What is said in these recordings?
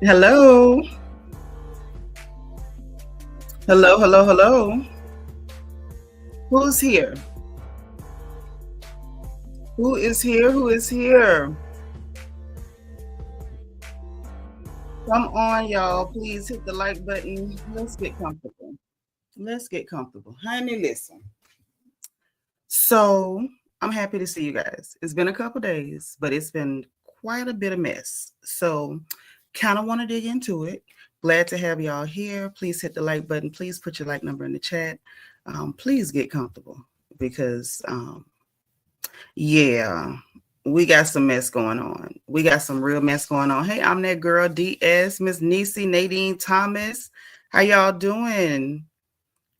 Hello. Hello, hello, hello. Who's here? Who is here? Who is here? Come on, y'all. Please hit the like button. Let's get comfortable. Let's get comfortable. Honey, listen. So I'm happy to see you guys. It's been a couple days, but it's been quite a bit of mess. So kind of want to dig into it. Glad to have y'all here. Please hit the like button. Please put your like number in the chat. Please get comfortable because yeah, we got some mess going on. We got some real mess going on. Hey, I'm that girl, DS, Miss Nisi, Nadine Thomas. How y'all doing?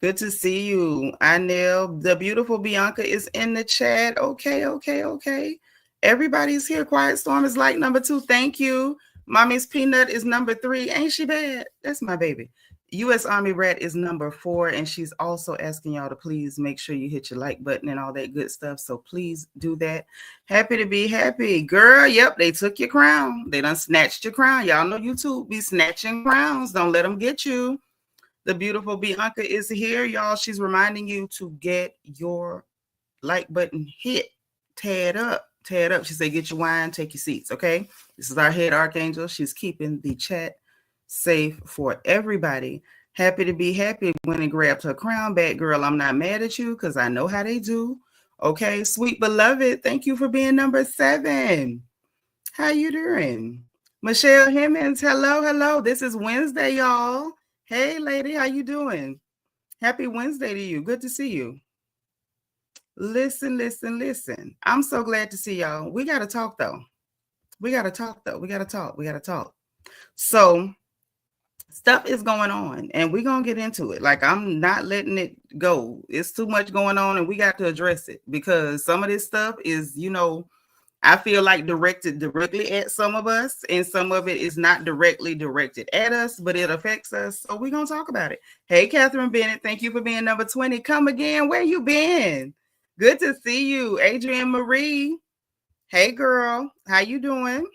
Good to see you. I know the beautiful Bianca is in the chat. Okay. Everybody's here. Quiet Storm is like number 2. Thank you. Mommy's Peanut is number 3. Ain't she bad? That's my baby. U.S. Army Rat is number 4, and she's also asking y'all to please make sure you hit your like button and all that good stuff. So please do that. Happy to be happy. Girl, yep, they took your crown. They done snatched your crown. Y'all know YouTube be snatching crowns. Don't let them get you. The beautiful Bianca is here, y'all. She's reminding you to get your like button hit. Tear it up. She said, get your wine, take your seats, okay? This is our head archangel. She's keeping the chat safe for everybody. Happy to be happy. Went and grabbed her crown back, girl. I'm not mad at you because I know how they do. Okay, sweet beloved, thank you for being number 7. How you doing? Michelle Hemmings, hello. This is Wednesday, y'all. Hey, lady, how you doing? Happy Wednesday to you. Good to see you. Listen. I'm so glad to see y'all. We got to talk, though. We got to talk. So stuff is going on, and we're going to get into it. Like, I'm not letting it go. It's too much going on, and we got to address it because some of this stuff is, I feel like directed directly at some of us, and some of it is not directly directed at us, but it affects us. So we're going to talk about it. Hey, Catherine Bennett, thank you for being number 20. Come again. Where you been? Good to see you. Adrienne Marie. Hey, girl. How you doing?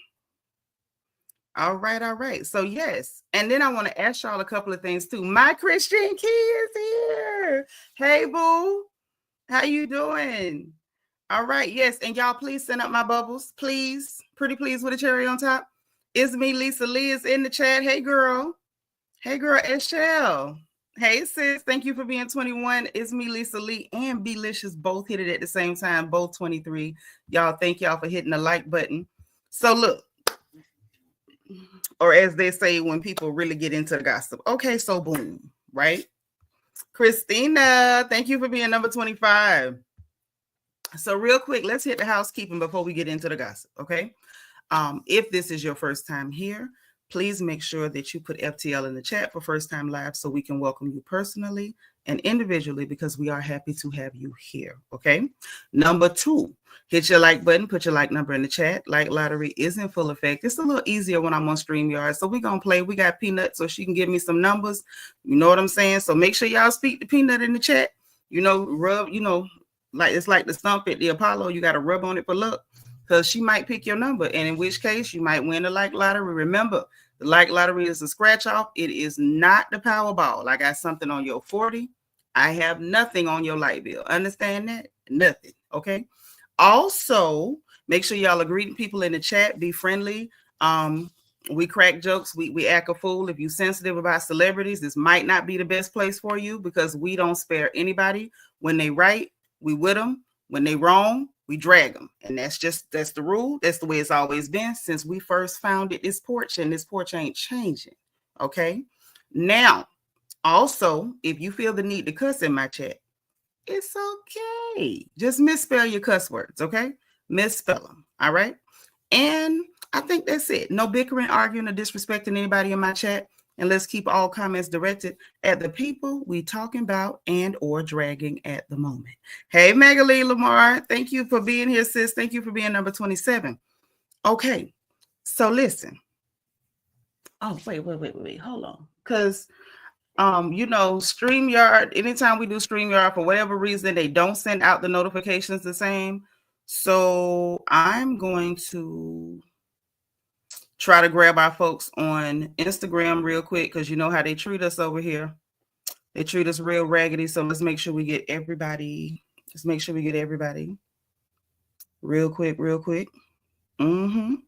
All right. So, yes. And then I want to ask y'all a couple of things, too. My Christian Key is here. Hey, boo. How you doing? All right, yes, and y'all please send up my bubbles, please. Pretty please with a cherry on top. It's me, Lisa Lee is in the chat. Hey, girl. Eshelle. Hey, sis, thank you for being 21. It's me, Lisa Lee, and Belicious both hit it at the same time, both 23. Y'all, thank y'all for hitting the like button. So look, or as they say when people really get into the gossip. Okay, so boom, right? Christina, thank you for being number 25. So real quick, let's hit the housekeeping before we get into the gossip, okay? If this is your first time here, please make sure that you put FTL in the chat for first time live so we can welcome you personally and individually because we are happy to have you here, okay? Number 2, hit your like button, put your like number in the chat. Like lottery is in full effect. It's a little easier when I'm on StreamYard, so we're going to play. We got Peanut so she can give me some numbers. You know what I'm saying? So make sure y'all speak to Peanut in the chat. Rub, like it's like the stump at the Apollo. You got to rub on it for luck because she might pick your number. And in which case you might win the like lottery. Remember, the like lottery is a scratch off. It is not the Powerball. I got something on your 40. I have nothing on your light bill. Understand that? Nothing. Okay. Also, make sure y'all are greeting people in the chat. Be friendly. We crack jokes. We act a fool. If you're sensitive about celebrities, this might not be the best place for you because we don't spare anybody. When they right, we with them. When they wrong, we drag them. And that's the rule. That's the way it's always been since we first founded this porch, and this porch ain't changing. Okay. Now, also, if you feel the need to cuss in my chat, it's okay. Just misspell your cuss words. Okay. Misspell them. All right. And I think that's it. No bickering, arguing, or disrespecting anybody in my chat. And let's keep all comments directed at the people we talking about and or dragging at the moment. Hey, Magalie Lamar. Thank you for being here, sis. Thank you for being number 27. Okay. So listen. Oh, wait. Hold on. Because, StreamYard, anytime we do StreamYard, for whatever reason, they don't send out the notifications the same. So I'm going to try to grab our folks on Instagram real quick because you know how they treat us over here. They treat us real raggedy. So let's make sure we get everybody. Let's make sure we get everybody real quick, real quick. Hey,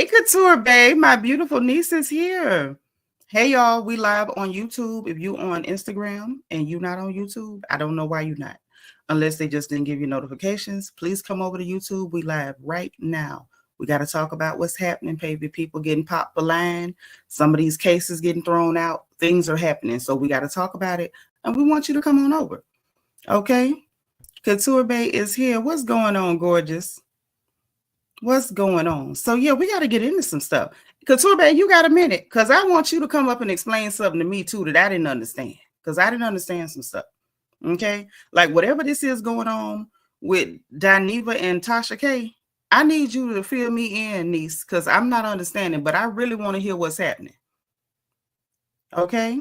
Couture Babe, my beautiful niece is here. Hey, y'all, we live on YouTube. If you on Instagram and you not on YouTube, I don't know why you not. Unless they just didn't give you notifications, please come over to YouTube. We live right now. We got to talk about what's happening, baby. People getting popped the line. Some of these cases getting thrown out. Things are happening. So we got to talk about it. And we want you to come on over. Okay? Couture Babe is here. What's going on, gorgeous? What's going on? So, yeah, we got to get into some stuff. Couture Babe, you got a minute? Because I want you to come up and explain something to me, too, that I didn't understand. Because I didn't understand some stuff. Okay? Like, whatever this is going on with Dineva and Tasha K, I need you to fill me in, niece, because I'm not understanding, but I really want to hear what's happening. Okay?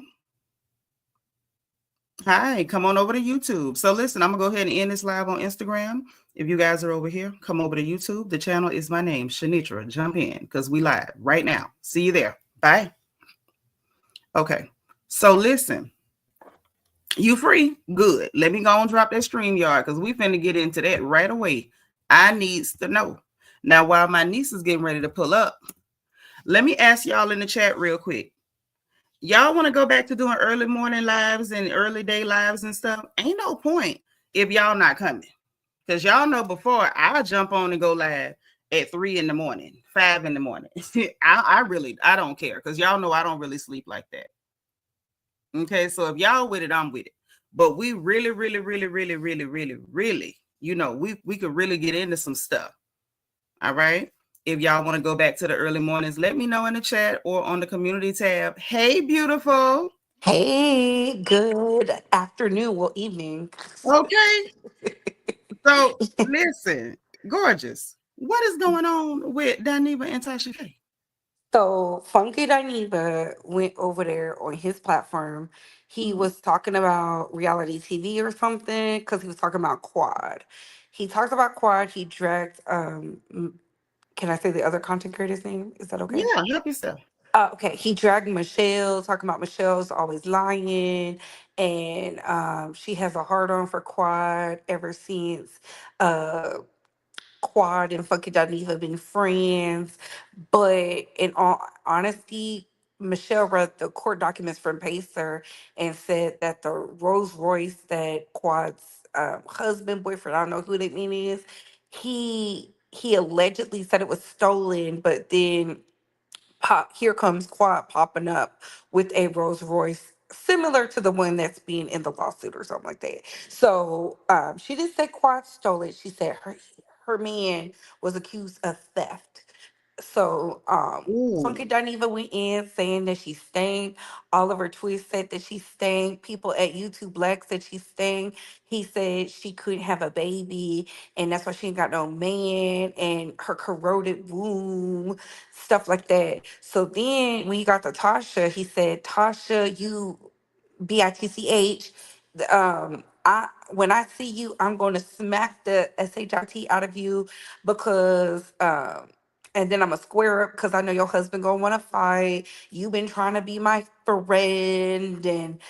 Hi, come on over to YouTube. So listen, I'm going to go ahead and end this live on Instagram. If you guys are over here, come over to YouTube. The channel is my name, Seanitra. Jump in because we live right now. See you there. Bye. Okay. So listen, you free? Good. Let me go and drop that StreamYard because we finna get into that right away. I needs to know. Now, while my niece is getting ready to pull up, let me ask y'all in the chat real quick. Y'all want to go back to doing early morning lives and early day lives and stuff? Ain't no point if y'all not coming. Because y'all know before, I'll jump on and go live at 3 in the morning, 5 in the morning. I don't care because y'all know I don't really sleep like that. Okay, so if y'all with it, I'm with it. But we really, you know, we could really get into some stuff. All right. If y'all want to go back to the early mornings, let me know in the chat or on the community tab. Hey, beautiful. Hey, good afternoon, well, evening. Okay. So listen, gorgeous. What is going on with Dineva and Tasha K? So, Funky Dineva went over there on his platform. He was talking about reality TV or something because he was talking about Quad. He talked about Quad. He dragged, can I say the other content creator's name? Is that okay? Yeah, help yourself. Okay, he dragged Michelle, talking about Michelle's always lying, and she has a hard on for Quad ever since uh, Quad and Funky Dineva been friends. But in all honesty, Michelle read the court documents from Pacer and said that the Rolls Royce that Quad's husband, boyfriend, I don't know who that man is, he allegedly said it was stolen, but then here comes Quad popping up with a Rolls Royce similar to the one that's being in the lawsuit or something like that. So she didn't say Quad stole it. She said her man was accused of theft. So Ooh. Funky Dineva went in saying that she stank. Oliver Twist said that she stank. People at YouTube Black said she stank. He said she couldn't have a baby and that's why she ain't got no man and her corroded womb, stuff like that. So then when you got to Tasha, he said, Tasha, you bitch. I when I see you, I'm going to smack the shit out of you because and then I'm gonna square up because I know your husband gonna want to fight. You've been trying to be my friend and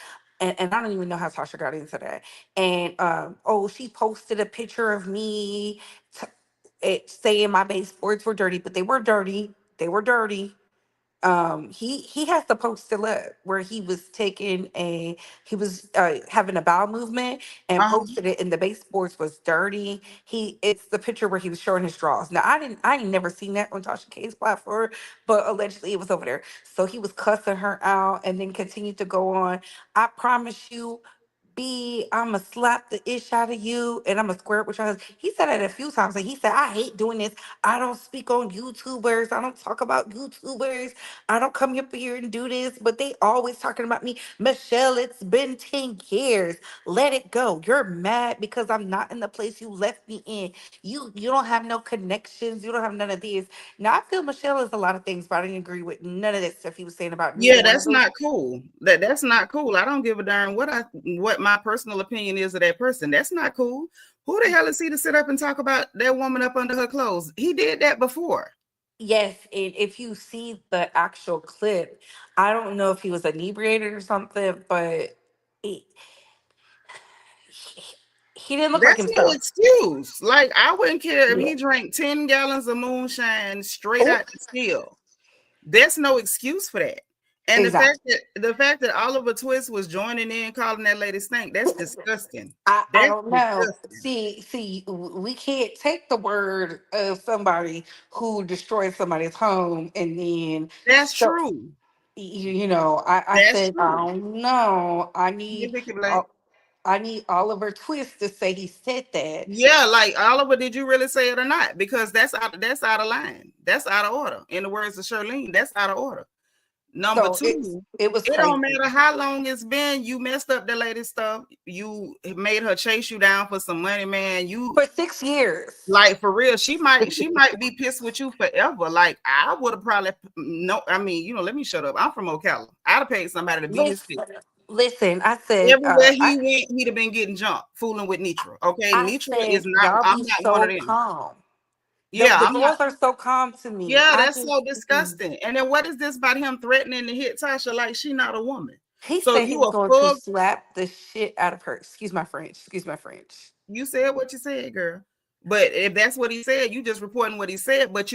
I don't even know how Tasha got into that. And oh, she posted a picture of me saying my baseboards were dirty, but they were dirty. They were dirty. He has the post still up where he was having a bowel movement and posted it and the baseboards was dirty. It's the picture where he was showing his drawers. Now I ain't never seen that on Tasha K's platform, but allegedly it was over there. So he was cussing her out and then continued to go on. I promise you, I'ma slap the ish out of you and I'ma square up with your husband. He said it a few times and he said, I hate doing this. I don't speak on YouTubers. I don't talk about YouTubers. I don't come up here and do this, but they always talking about me. Michelle, it's been 10 years. Let it go. You're mad because I'm not in the place you left me in. You don't have no connections. You don't have none of this. Now I feel Michelle is a lot of things, but I didn't agree with none of that stuff he was saying about neither Yeah, one of that's them. not cool. That's not cool. I don't give a darn what my personal opinion is of that person. That's not cool. Who the hell is he to sit up and talk about that woman up under her clothes? He did that before. Yes, and if you see the actual clip, I don't know if he was inebriated or something, but he, he, he didn't look like That's no himself. excuse. Like, I wouldn't care if Yeah. he drank 10 gallons of moonshine straight Oh, out the still. There's no excuse for that. And exactly. the fact that Oliver Twist was joining in calling that lady stink, that's disgusting. I That's don't know. disgusting. We can't take the word of somebody who destroyed somebody's home and then That's so true. I That's said I true. don't know. Get Vicky Blake. I need Oliver Twist to say he said that. Yeah, like Oliver, did you really say it or not? Because that's out of line. That's out of order. In the words of Charlene, that's out of order. Number So two, it was it don't crazy matter how long it's been. You messed up the lady's stuff. You made her chase you down for some money, man. You for 6 years. like for real. She might be pissed with you forever. Like I would have probably no. I mean, let me shut up. I'm from Ocala. I'd have paid somebody to beat his Listen, shit. listen. I said, Everywhere he went, he'd have been getting jumped, fooling with Nitra. Okay, I Nitra is said, not. y'all I'm be not one of so them. calm. Yeah, The I'm not. girls are so calm to me. Yeah, I that's just so disgusting. And then what is this about him threatening to hit Tasha like she not a woman? he So said he you was a going to full slap the shit out of her. Excuse my French. Excuse my French. you said what you said, girl. But if that's what he said, you just reporting what he said. But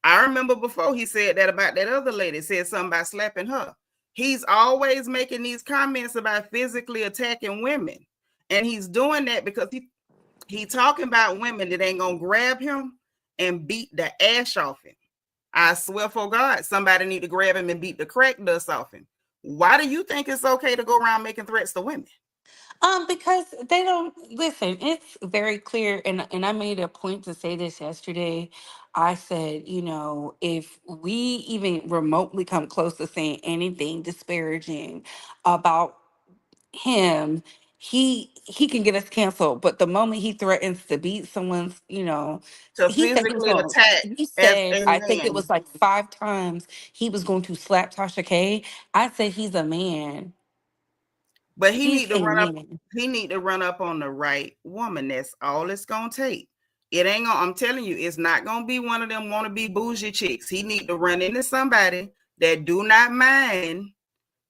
I remember before he said that about that other lady, said something about slapping her. He's always making these comments about physically attacking women. And he's doing that because he talking about women that ain't gonna grab him and beat the ass off him. I swear for God, somebody need to grab him and beat the crack dust off him. Why do you think it's okay to go around making threats to women? Because they don't listen. It's very clear, and I made a point to say this yesterday. I said, if we even remotely come close to saying anything disparaging about him, he can get us canceled. But the moment he threatens to beat someone's, To he said he was physically going. attack He as said, a I think it man. was like 5 times he was going to slap Tasha K. I said he's a man. But He's a man. he need to run up on the right woman. That's all it's gonna take. It ain't gonna, I'm telling you, it's not gonna be one of them wanna be bougie chicks. He need to run into somebody that do not mind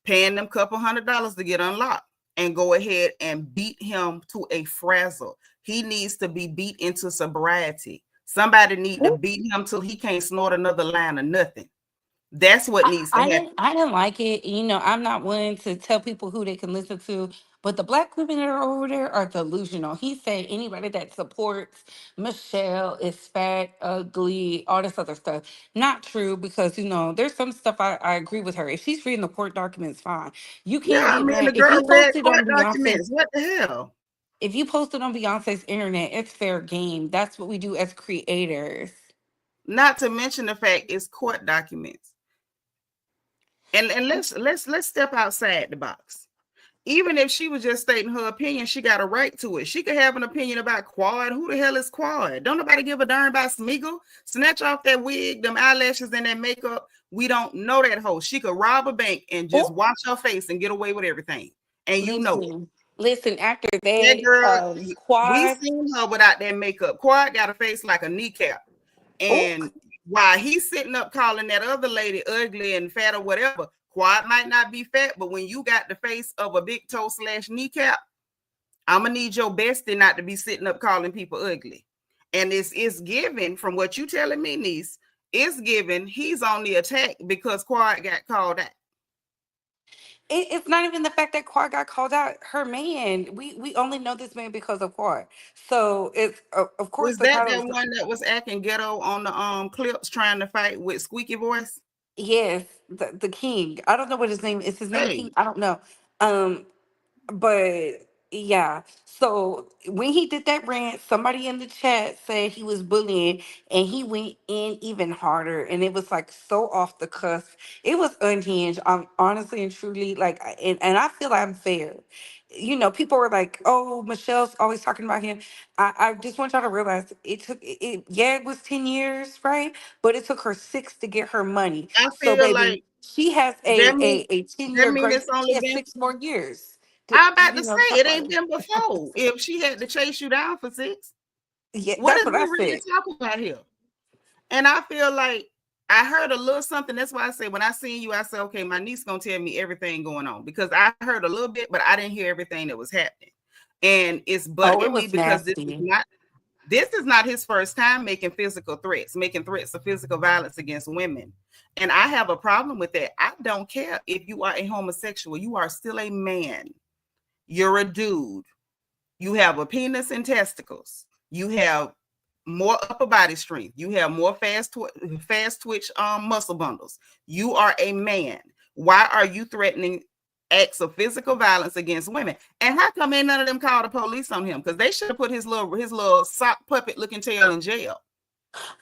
paying them couple $100 to get unlocked and go ahead and beat him to a frazzle. He needs to be beat into sobriety. Somebody need to beat him till he can't snort another line of nothing. That's what needs to happen. I didn't like it. I'm not one to tell people who they can listen to, but the black women that are over there are delusional. He said anybody that supports Michelle is fat, ugly, all this other stuff. Not true, because there's some stuff I agree with her. If she's reading the court documents, fine. You can't Yeah, I get mean, the mad if girl you read post it court on Beyonce's. documents. What the hell? If you post it on Beyonce's internet, it's fair game. That's what we do as creators. Not to mention the fact it's court documents. And let's step outside the box. Even if she was just stating her opinion, she got a right to it. She could have an opinion about Quad. Who the hell is Quad? Don't nobody give a darn about Smeagol. Snatch off that wig, them eyelashes, and that makeup. We don't know that hoe. She could rob a bank and just Oh, wash her face and get away with everything. And you know it. listen. After That that, girl, we Quad. seen her without that makeup. Quad got a face like a kneecap. Oh, And while he's sitting up calling that other lady ugly and fat or whatever, Quad might not be fat, but when you got the face of a big toe / kneecap, I'm gonna need your bestie not to be sitting up calling people ugly. And it's given from what you telling me, niece. It's given he's on the attack because Quad got called out. it's not even the fact that Quad got called out. Her man. We only know this man because of Quad. So it's of course Was the that title is one that was acting ghetto on the clips trying to fight with squeaky voice? yes, the king. I don't know what his name is. His name King. Hey, I don't know. Um, But yeah, so when he did that rant, somebody in the chat said he was bullying, and he went in even harder, and it was like so off the cusp. It was unhinged. Honestly and truly like, and I feel unfair. People were like, "Oh, Michelle's always talking about him." I just want y'all to realize yeah, it was 10 years, right? But it took her six to get her money. I So, feel baby, like she has that mean a that 10 year mean grace. it's She only has been. 6 more years to, I'm about to say talk it about ain't it. been before. If she had to chase you down for 6, Yeah, what that's is what we I really said. talking about here? And I feel like I heard a little something. That's why I say when I seen you, I said, okay, my niece gonna tell me everything going on because I heard a little bit, but I didn't hear everything that was happening. And it's Oh, bugging it me was because nasty. this is not his first time making physical threats, making threats of physical violence against women. And I have a problem with that. I don't care if you are a homosexual, you are still a man. You're a dude. You have a penis and testicles. You have more upper body strength. You have more fast twitch muscle bundles. You are a man. Why are you threatening acts of physical violence against women? And how come ain't none of them called the police on him? Because they should have put his little sock puppet looking tail in jail.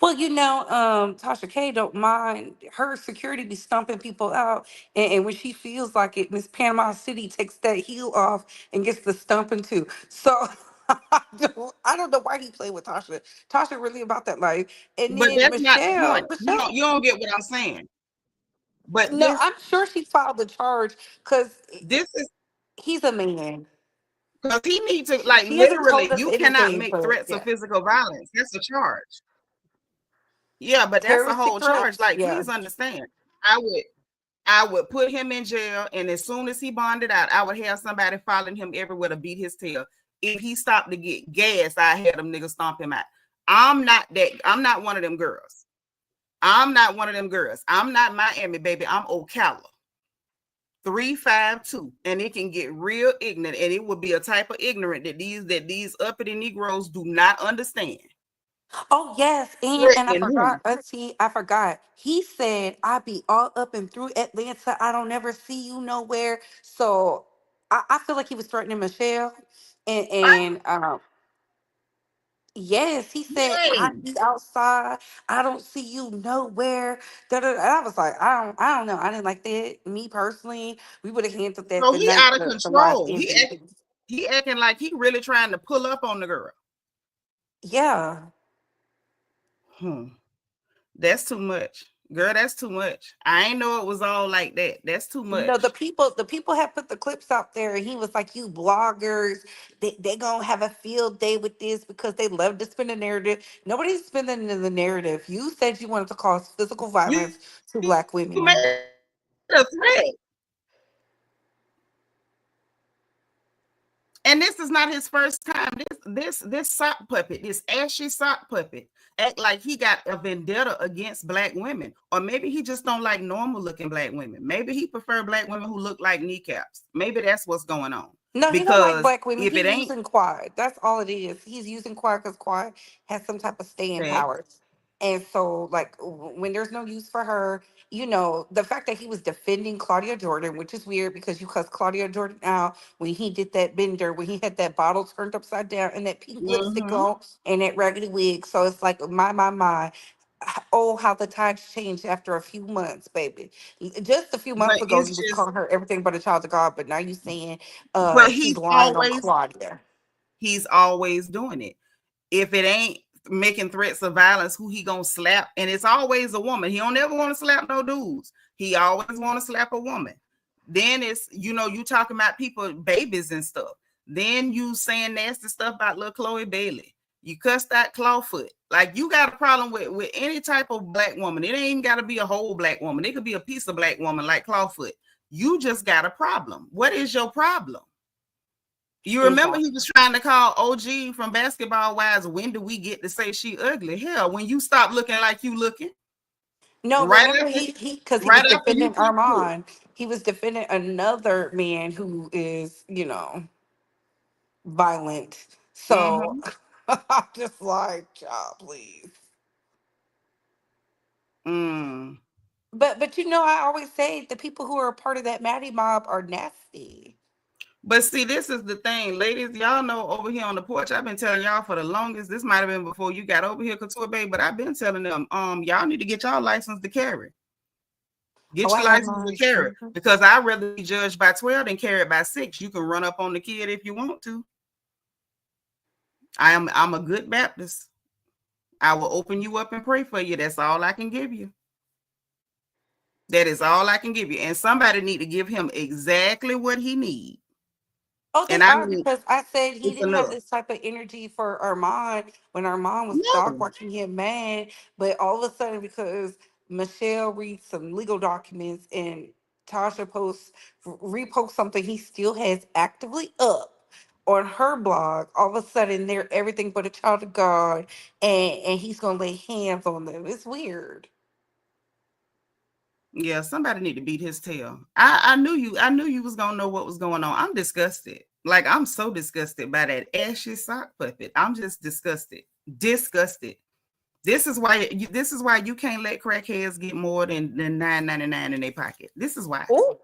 Well, Tasha K don't mind her security be stumping people out, and when she feels like it, Miss Panama City takes that heel off and gets the stumping too. So I don't know why he played with Tasha. Tasha really about that life, and But then that's not the Michelle, point. You Michelle. don't get what I'm saying. But No, I'm sure she filed the charge because this is he's a man. because he needs to, like, She hasn't literally, told us you cannot anything, make but threats of yeah, physical violence. That's a charge. Yeah, but that's a terroristic whole charge. threats. Like, Yeah. please understand. I would I would put him in jail, and as soon as he bonded out, I would have somebody following him everywhere to beat his tail. If he stopped to get gas, I had them niggas stomp him out. I'm not one of them girls. I'm not one of them girls. I'm not Miami, baby. I'm Ocala. 352. And it can get real ignorant, and it would be a type of ignorant that these uppity Negroes do not understand. Oh yes, and I Threatening forgot, him. Auntie, I forgot. He said I be all up and through Atlanta. I don't never see you nowhere. So I feel like he was threatening Michelle, and yes, he said I Dang. be outside. I don't see you nowhere. Da, da, da. And I was like, I don't know. I didn't like that. Me personally, we would have handled that So the he night out of the last control. incident. He acting like he really trying to pull up on the girl. Yeah. Hmm. That's too much. Girl, that's too much. I ain't know it was all like that. That's too No, much. the people have put the clips out there, and he was like, "You bloggers, they gonna have a field day with this because they love to spin a narrative." Nobody's spinning the narrative. You said you wanted to cause physical You violence to made black a women. threat. And this is not his first time. This sock puppet, this ashy sock puppet, act like he got a vendetta against black women. Or maybe he just don't like normal looking black women. Maybe he prefer black women who look like kneecaps. Maybe that's what's going on. No, he don't like Because black women. if it He ain't using Quad. That's all it is. He's using Quad because Quad has some type of staying that, power. And so, like, when there's no use for her, the fact that he was defending Claudia Jordan, which is weird because you cussed Claudia Jordan out when he did that bender, when he had that bottle turned upside down and that pink lipstick mm-hmm. on and that raggedy wig. So it's like, my. Oh, how the tides changed after a few months, baby. Just a few months But ago, it's you was just, calling her everything but a child of God, but now you saying but she's lying on Claudia. he's always doing it. If it ain't making threats of violence, who he gonna slap? And it's always a woman. He don't ever want to slap no dudes. He always want to slap a woman. Then it's, you talking about people, babies and stuff. Then you saying nasty stuff about little Chloe Bailey. You cussed out Clawfoot. Like, you got a problem with any type of black woman. It ain't even got to be a whole black woman. It could be a piece of black woman like Clawfoot. You just got a problem. What is your problem? You remember he Exactly. was trying to call OG from Basketball Wives. When do we get to say she ugly? Hell, when you stop looking like you looking, No, right remember after because he was right after you defending come through. Armand. He was defending another man who is, violent. So Mm-hmm. I'm just like, child, please. Mm. But I always say the people who are a part of that Maddie mob are nasty. But see, this is the thing, ladies. Y'all know over here on the porch, I've been telling y'all for the longest. This might have been before you got over here, Couture Bay, but I've been telling them, y'all need to get y'all license to carry. Oh, Get I your have license to mine. carry. Mhm. Because I'd rather be judged by 12 than carried by 6. You can run up on the kid if you want to. I'm a good Baptist. I will open you up and pray for you. That's all I can give you. That is all I can give you. And somebody need to give him exactly what he needs. Oh, And they I are mean, because I said he it's didn't have enough. this type of energy for Armand when Armand was dog No. watching him mad. But all of a sudden, because Michelle reads some legal documents, and Tasha reposts something he still has actively up on her blog. All of a sudden, they're everything but a child of God, and he's gonna lay hands on them. It's weird. Yeah, somebody need to beat his tail. I knew you was gonna know what was going on. I'm disgusted. Like, I'm so disgusted by that ashy sock puppet. I'm just disgusted. Disgusted. This is why you can't let crackheads get more than $9.99 in their pocket. This is why. Oh.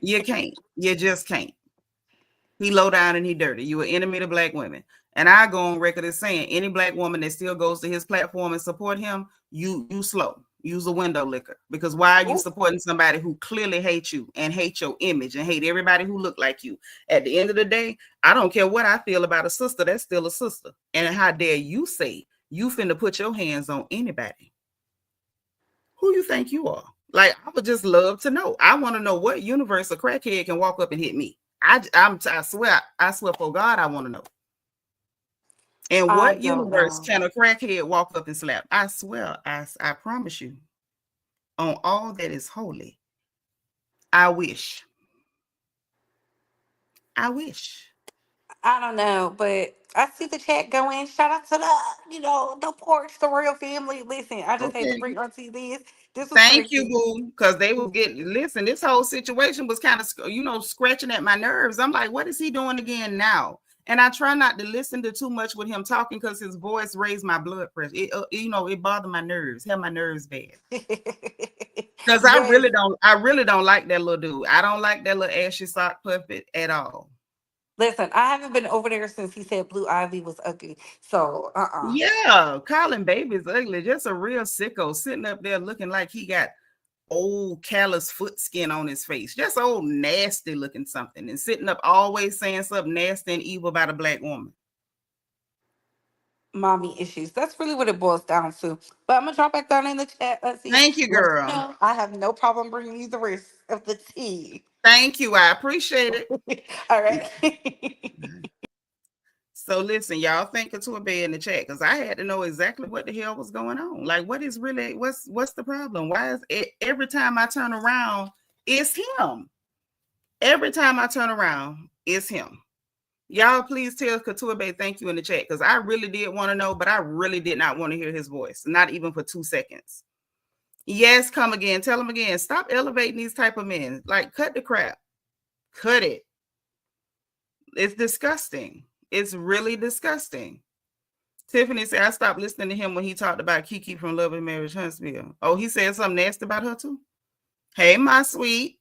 You can't. You just can't. He low down and he dirty. You an enemy to black women. And I go on record as saying any black woman that still goes to his platform and support him, you slow. Use a window liquor. Because why are you supporting somebody who clearly hates you and hate your image and hate everybody who look like you? At the end of the day, I don't care what I feel about a sister. That's still a sister. And how dare you say you finna put your hands on anybody? Who you think you are? Like, I would just love to know. I want to know what universe a crackhead can walk up and hit me. I swear for God, I want to know. And I what don't universe know. can a crackhead walk up and slap? I swear, I promise you, on all that is holy, I wish. I wish. I don't know, but I see the chat going. Shout out to the Porch, the royal family. Listen, I just had to Okay. bring Auntie this. This was Thank you, crazy. boo. Because they was getting, listen, this whole situation was kind of, scratching at my nerves. I'm like, what is he doing again now? And I try not to listen to too much with him talking because his voice raised my blood pressure. It bothered my nerves, had my nerves bad. Because Yes. I really don't like that little dude. I don't like that little ashy sock puppet at all. Listen, I haven't been over there since he said Blue Ivy was ugly. So, Yeah, Colin Baby's ugly. Just a real sicko sitting up there looking like he got old callous foot skin on his face. Just old nasty looking something. And sitting up always saying something nasty and evil about a black woman. mommy issues. That's really what it boils down to. But I'm gonna drop back down in the chat. Let's see. Thank you, Let you girl. know I have no problem bringing you the rest of the tea. Thank you. I appreciate it. All right. So listen, y'all think to a bed in the chat because I had to know exactly what the hell was going on. Like, what's the problem? Why is it every time I turn around, it's him? Every time I turn around, it's him. Y'all, please tell Couture Bay thank you in the chat because I really did want to know, but I really did not want to hear his voice, not even for 2 seconds. Yes, come again. Tell him again. Stop elevating these type of men. Like, cut the crap. Cut it. It's disgusting. It's really disgusting. Tiffany said, I stopped listening to him when he talked about Kiki from Love and Marriage Huntsville. Oh, he said something nasty about her too? Hey, my sweet.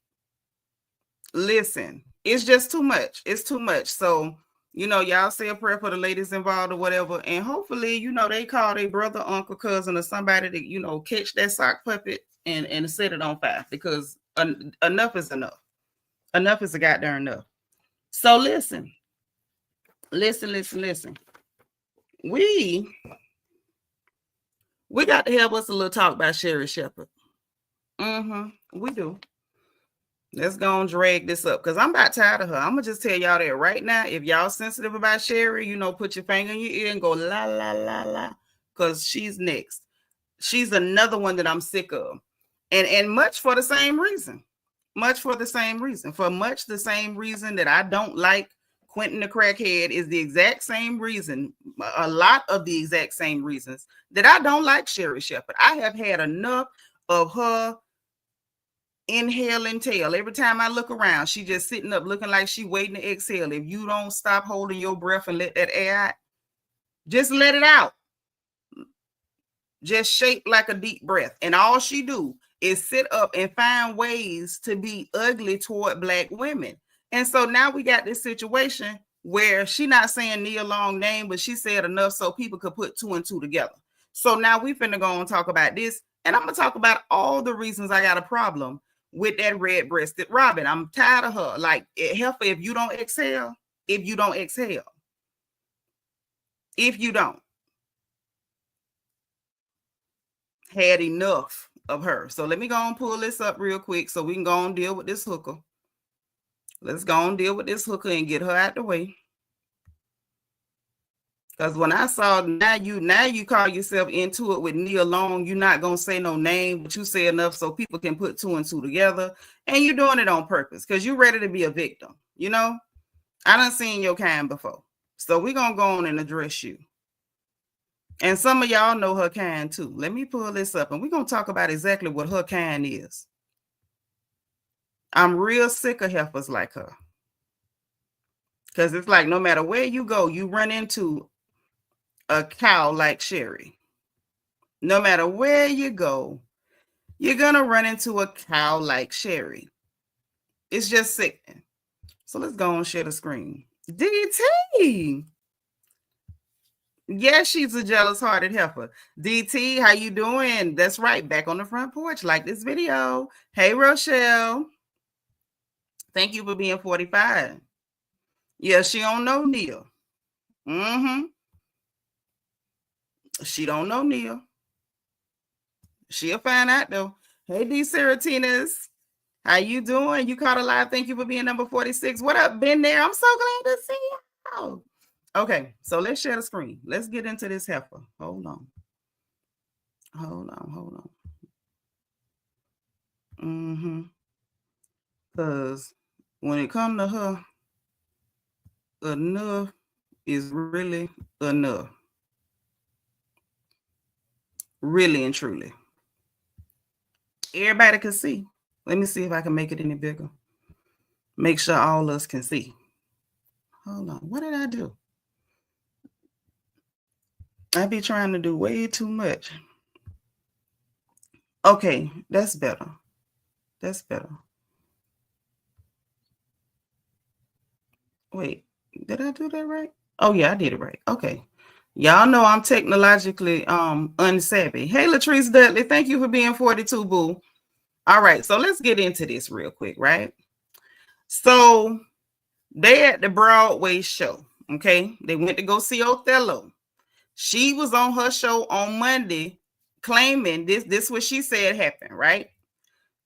Listen, it's just too much. It's too much. So, y'all say a prayer for the ladies involved or whatever. And hopefully, they call their brother, uncle, cousin, or somebody to, catch that sock puppet and set it on fire because enough is enough. Enough is a goddamn enough. So listen. We got to have us a little talk about Sherri Shepherd. We do. Let's go and drag this up because I'm about tired of her. I'm gonna just tell y'all that right now. If y'all sensitive about Sherri, put your finger in your ear and go la la la la, because she's next. She's another one that I'm sick of, and much for the same reason. Much for the same reason. For much the same reason that I don't like Quentin the crackhead is the exact same reason. A lot of the exact same reasons that I don't like Sherri Shepherd. I have had enough of her inhale and tail. Every time I look around, she just sitting up looking like she waiting to exhale. If you don't stop holding your breath and let that air out, just let it out. Just shaped like a deep breath. And all she do is sit up and find ways to be ugly toward black women. And so now we got this situation where she not saying Nia Long name, but she said enough so people could put 2 and 2 together. So now we finna go and talk about this. And I'm gonna talk about all the reasons I got a problem with that red-breasted robin. I'm tired of her. Like, heifer, if you don't exhale, if you don't, had enough of her. So let me go and pull this up real quick so we can go and deal with this hooker. Let's go and deal with this hooker and get her out the way. Because when I saw now you call yourself into it with Nia Long, you're not gonna say no name, but you say enough so people can put two and two together, and you're doing it on purpose because you're ready to be a victim. You know, I done seen your kind before, so we're gonna go on and address you. And some of y'all know her kind too. Let me pull this up, and we're gonna talk about exactly what her kind is. I'm real sick of heifers like her, because it's like no matter where you go, you run into a cow like Sherri. No matter where you go, you're gonna run into a cow like Sherri. It's just sickening. So let's go and share the screen. DT. Yes, she's a jealous-hearted heifer. DT, how you doing? That's right, back on the front porch. Like this video. Hey, Rochelle. Thank you for being 45. Yeah, she don't know Nia. She don't know Nia. She'll find out though. Hey, D. Seratinas. How you doing? You caught alive. Thank you for being number 46. What up, been there? I'm so glad to see you. Okay, so let's share the screen. Let's get into this heifer. Hold on. Because when it comes to her, enough is really enough. Really and truly. Everybody can see. Let me see if I can make it any bigger. Make sure all of us can see. Hold on. What did I do? I be trying to do way too much. Okay, that's better. That's better. Wait, did I do that right? Oh yeah, I did it right. Okay. Y'all know I'm technologically unsavvy. Hey, Latrice Dudley, thank you for being 42, boo. All right, so let's get into this real quick, right? So they at the Broadway show, okay? They went to go see Othello. She was on her show on Monday claiming this what she said happened, right?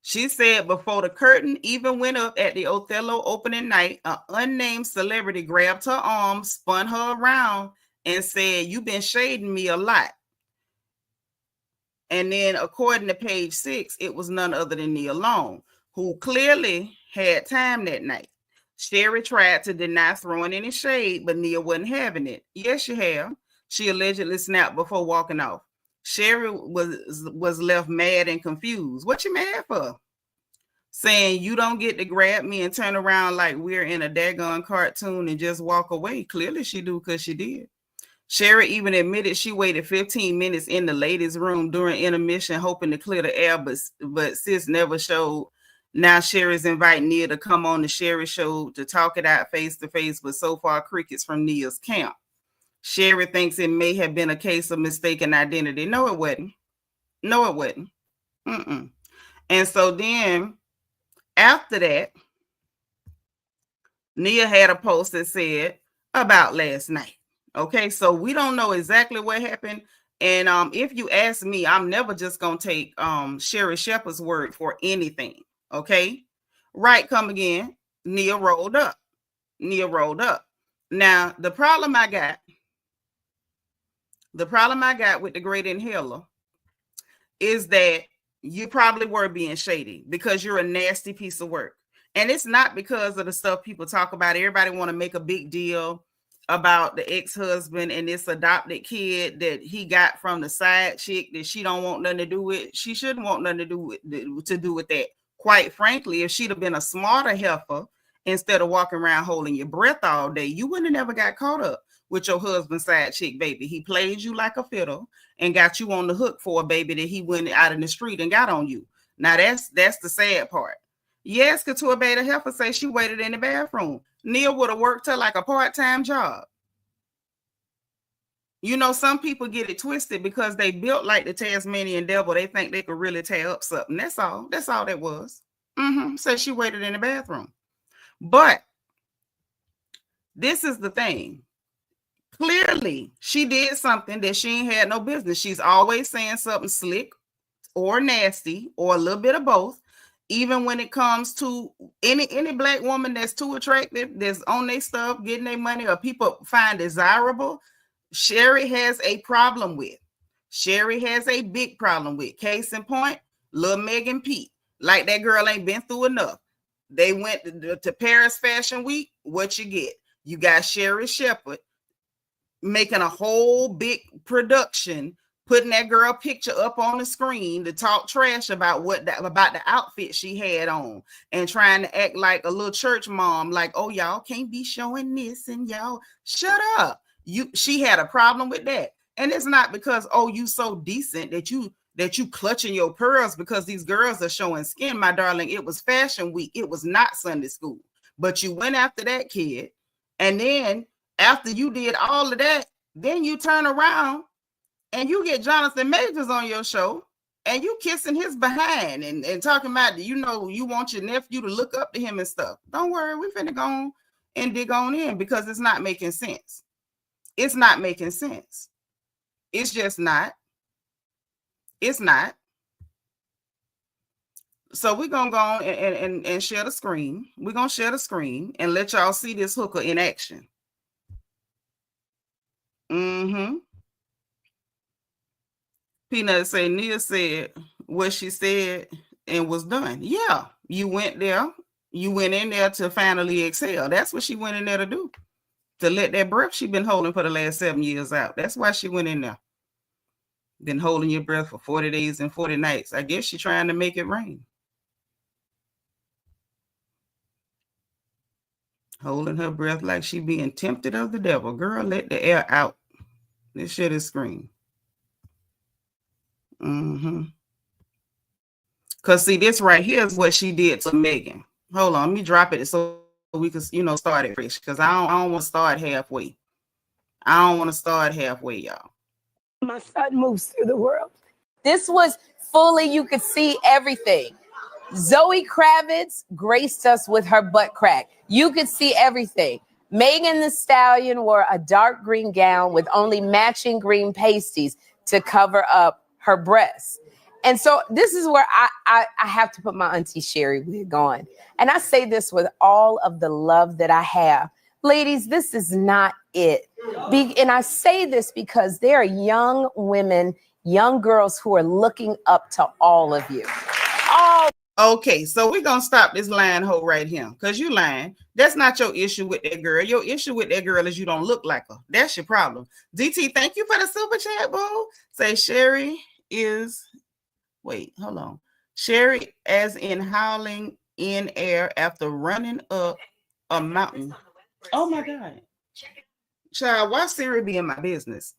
She said before the curtain even went up at the Othello opening night, an unnamed celebrity grabbed her arm, spun her around, and said, "You've been shading me a lot." And then according to page 6, it was none other than Nia Long, who clearly had time that night. Sherri tried to deny throwing any shade, but Nia wasn't having it. Yes, you have. She allegedly snapped before walking off. Sherri was left mad and confused. What you mad for? Saying you don't get to grab me and turn around like we're in a daggone cartoon and just walk away. Clearly she do because she did. Sherri even admitted she waited 15 minutes in the ladies' room during intermission, hoping to clear the air, but sis never showed. Now Sherri's inviting Nia to come on the Sherri show to talk it out face to face, but so far crickets from Nia's camp. Sherri thinks it may have been a case of mistaken identity. No, it wasn't. No, it wasn't. And so then after that, Nia had a post that said about last night. Okay, so we don't know exactly what happened. And if you ask me, I'm never just gonna take Sherri Shepherd's word for anything. Okay, right? Come again. Nia rolled up. Now the problem I got with the great inhaler is that you probably were being shady because you're a nasty piece of work. And it's not because of the stuff people talk about. Everybody want to make a big deal about the ex-husband and this adopted kid that he got from the side chick that she don't want nothing to do with. She shouldn't want nothing to do with that. Quite frankly, if she'd have been a smarter heifer, instead of walking around holding your breath all day, you wouldn't have never got caught up with your husband's side chick baby. He played you like a fiddle and got you on the hook for a baby that he went out in the street and got on you. Now that's the sad part. Yes, Couture Beta Heifer say she waited in the bathroom. Nia would have worked her like a part-time job. You know, some people get it twisted because they built like the Tasmanian devil. They think they could really tear up something. That's all that was. So she waited in the bathroom. But this is the thing. Clearly, she did something that she ain't had no business. She's always saying something slick or nasty or a little bit of both. Even when it comes to any black woman that's too attractive, that's on their stuff, getting their money, or people find desirable, Sherri has a problem with. Sherri has a big problem with. Case in point, Lil Megan Pete. Like that girl ain't been through enough. They went to Paris Fashion Week. What you get? You got Sherri Shepherd making a whole big production, putting that girl picture up on the screen to talk trash about about the outfit she had on, and trying to act like a little church mom, like, oh, y'all can't be showing this, and y'all shut up. She had a problem with that. And it's not because, oh, you so decent that you clutching your pearls because these girls are showing skin, my darling. It was Fashion Week. It was not Sunday school. But you went after that kid, and then after you did all of that, then you turn around and you get Jonathan Majors on your show, and you kissing his behind and talking about, you want your nephew to look up to him and stuff. Don't worry, we finna go on and dig on in, because it's not making sense. It's not making sense. It's just not. It's not. So we're going to go on and share the screen. We're going to share the screen and let y'all see this hooker in action. Peanut say Nia said what she said and was done. Yeah, you went there. You went in there to finally exhale. That's what she went in there to do. To let that breath she been holding for the last 7 years out. That's why she went in there. Been holding your breath for 40 days and 40 nights. I guess she's trying to make it rain. Holding her breath like she being tempted of the devil. Girl, let the air out. This shit is scream. Because see, this right here is what she did to Megan. Hold on, let me drop it so we can, start it fresh. Because I don't want to start halfway. I don't want to start halfway, y'all. My son moves through the world. This was fully, you could see everything. Zoe Kravitz graced us with her butt crack. You could see everything. Megan Thee Stallion wore a dark green gown with only matching green pasties to cover up her breasts. And so this is where I have to put my Auntie Sherri wig on. And I say this with all of the love that I have. Ladies, this is not it. And I say this because there are young women, young girls who are looking up to all of you. Okay, so we're going to stop this lying hoe right here, because you lying. That's not your issue with that girl. Your issue with that girl is you don't look like her. That's your problem. DT, thank you for the super chat, boo. Say Sherri is, wait, hold on. Sherri as in howling in air after running up a mountain. Oh my God. Child, why Sherri be in my business?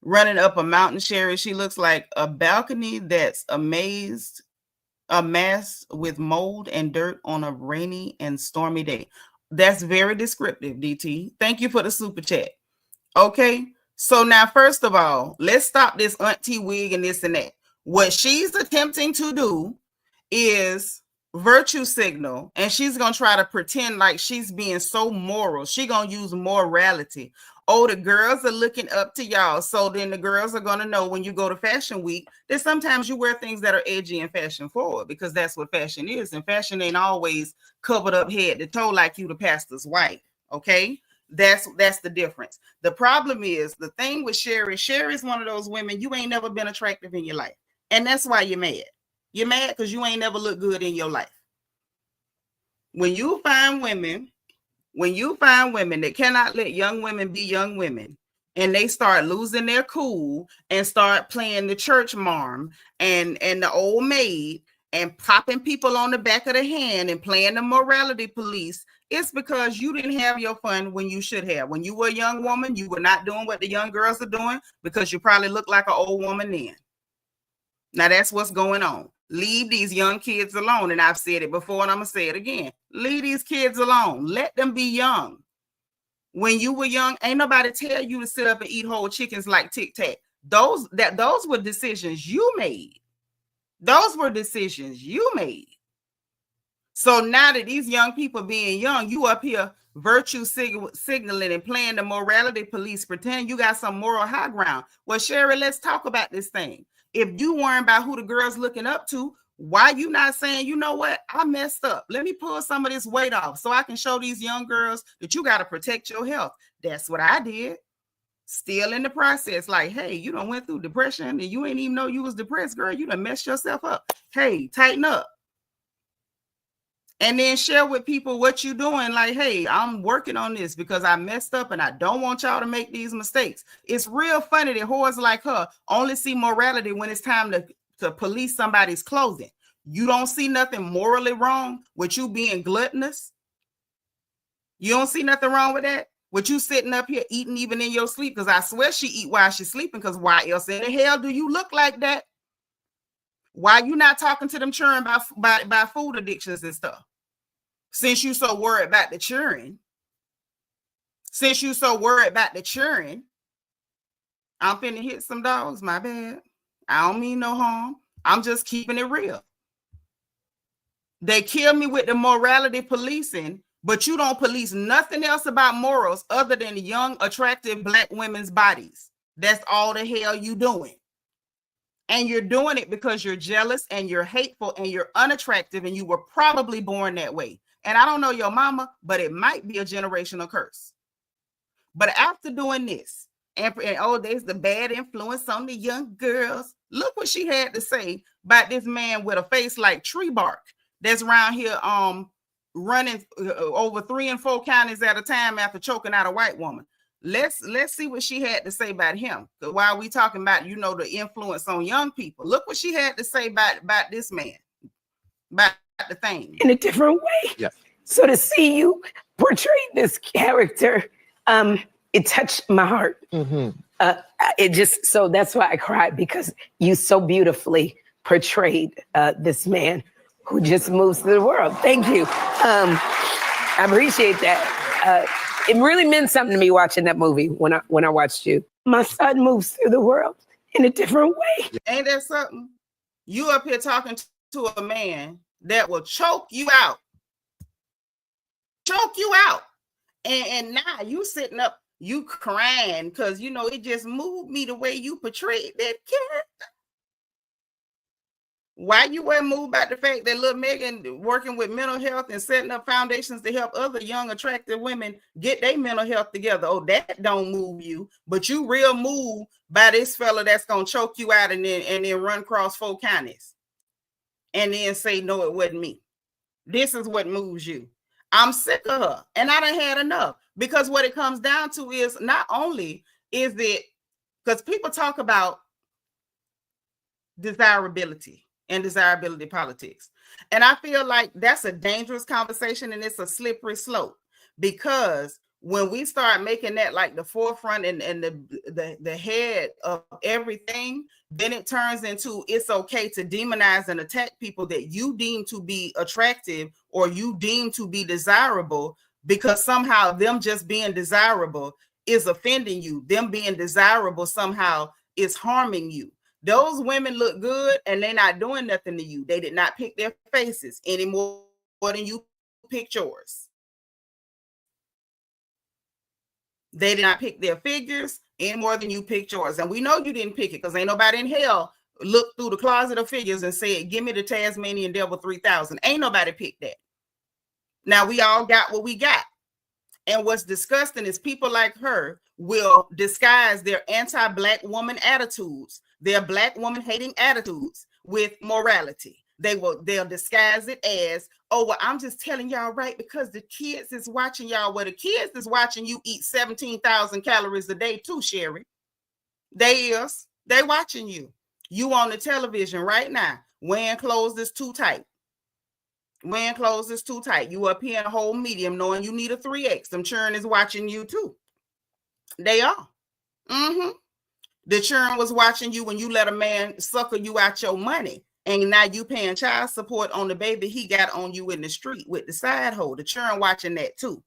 Running up a mountain, Sherri. She looks like a balcony that's amassed with mold and dirt on a rainy and stormy day. That's very descriptive, DT. Thank you for the super chat. Okay, so now, first of all, let's stop this auntie wig and this and that. What she's attempting to do is virtue signal, and she's going to try to pretend like she's being so moral. She's going to use morality. Oh, the girls are looking up to y'all. So then the girls are going to know when you go to Fashion Week that sometimes you wear things that are edgy and fashion forward, because that's what fashion is. And fashion ain't always covered up head to toe like you the pastor's wife. Okay, that's the difference. The problem is the thing with Sherri. Sherri's one of those women you ain't never been attractive in your life, and that's why you're mad. You're mad because you ain't never looked good in your life. When you find women that cannot let young women be young women, and they start losing their cool and start playing the church marm and the old maid and popping people on the back of the hand and playing the morality police, it's because you didn't have your fun when you should have. When you were a young woman, you were not doing what the young girls are doing because you probably look like an old woman then. Now that's what's going on. Leave these young kids alone. And I've said it before and I'm going to say it again. Leave these kids alone. Let them be young. When you were young, ain't nobody tell you to sit up and eat whole chickens like Tic Tac. Those were decisions you made. Those were decisions you made. So now that these young people being young, you up here virtue signaling and playing the morality police, pretending you got some moral high ground. Well, Sherri, let's talk about this thing. If you worry about who the girl's looking up to, why you not saying, you know what, I messed up. Let me pull some of this weight off so I can show these young girls that you got to protect your health. That's what I did. Still in the process, like, hey, you done went through depression and you ain't even know you was depressed, girl. You done messed yourself up. Hey, tighten up. And then share with people what you're doing. Like, hey, I'm working on this because I messed up and I don't want y'all to make these mistakes. It's real funny that whores like her only see morality when it's time to police somebody's clothing. You don't see nothing morally wrong with you being gluttonous. You don't see nothing wrong with that? With you sitting up here eating even in your sleep, because I swear she eat while she's sleeping, because why else in the hell do you look like that? Why you not talking to them children by food addictions and stuff? Since you so worried about the children, I'm finna hit some dogs, my bad. I don't mean no harm. I'm just keeping it real. They kill me with the morality policing, but you don't police nothing else about morals other than young, attractive Black women's bodies. That's all the hell you doing. And you're doing it because you're jealous and you're hateful and you're unattractive and you were probably born that way. And I don't know your mama, but it might be a generational curse. But after doing this, and oh, there's the bad influence on the young girls. Look what she had to say about this man with a face like tree bark that's around here running over 3 and 4 counties at a time after choking out a white woman. Let's see what she had to say about him. While we talking about, you know, the influence on young people, look what she had to say about this man, about the thing. In a different way. Yeah. So to see you portray this character, it touched my heart. Mm-hmm. It just, so that's why I cried, because you so beautifully portrayed this man who just moves through the world. Thank you. I appreciate that. It really meant something to me watching that movie when I watched you. My son moves through the world in a different way. Ain't that something? You up here talking to a man that will choke you out. Choke you out. And now you sitting up, you crying because, you know, it just moved me the way you portrayed that character. Why you weren't moved by the fact that little Megan working with mental health and setting up foundations to help other young, attractive women get their mental health together? Oh, that don't move you, but you real moved by this fella that's gonna choke you out and then run across 4 counties and then say, no, it wasn't me. This is what moves you. I'm sick of her, and I done had enough, because what it comes down to is not only is it, because people talk about desirability and desirability politics. And I feel like that's a dangerous conversation and it's a slippery slope, because when we start making that like the forefront and the head of everything, then it turns into it's okay to demonize and attack people that you deem to be attractive or you deem to be desirable, because somehow them just being desirable is offending you. Them being desirable somehow is harming you. Those women look good and they're not doing nothing to you. They did not pick their faces any more than you picked yours. They did not pick their figures any more than you picked yours. And we know you didn't pick it, because ain't nobody in hell looked through the closet of figures and said, give me the Tasmanian Devil 3000. Ain't nobody picked that. Now we all got what we got. And what's disgusting is people like her will disguise their anti-Black woman attitudes, their Black woman hating attitudes with morality. They'll disguise it as, oh, well, I'm just telling y'all right because the kids is watching y'all. Well, the kids is watching you eat 17,000 calories a day too, Sherri. They watching you. You on the television right now, wearing clothes that's too tight. Wearing clothes is too tight. You up here in a whole medium knowing you need a 3X. Them children is watching you too. They are. Mm-hmm. The children was watching you when you let a man sucker you out your money. And now you paying child support on the baby he got on you in the street with the side hoe. The children watching that too.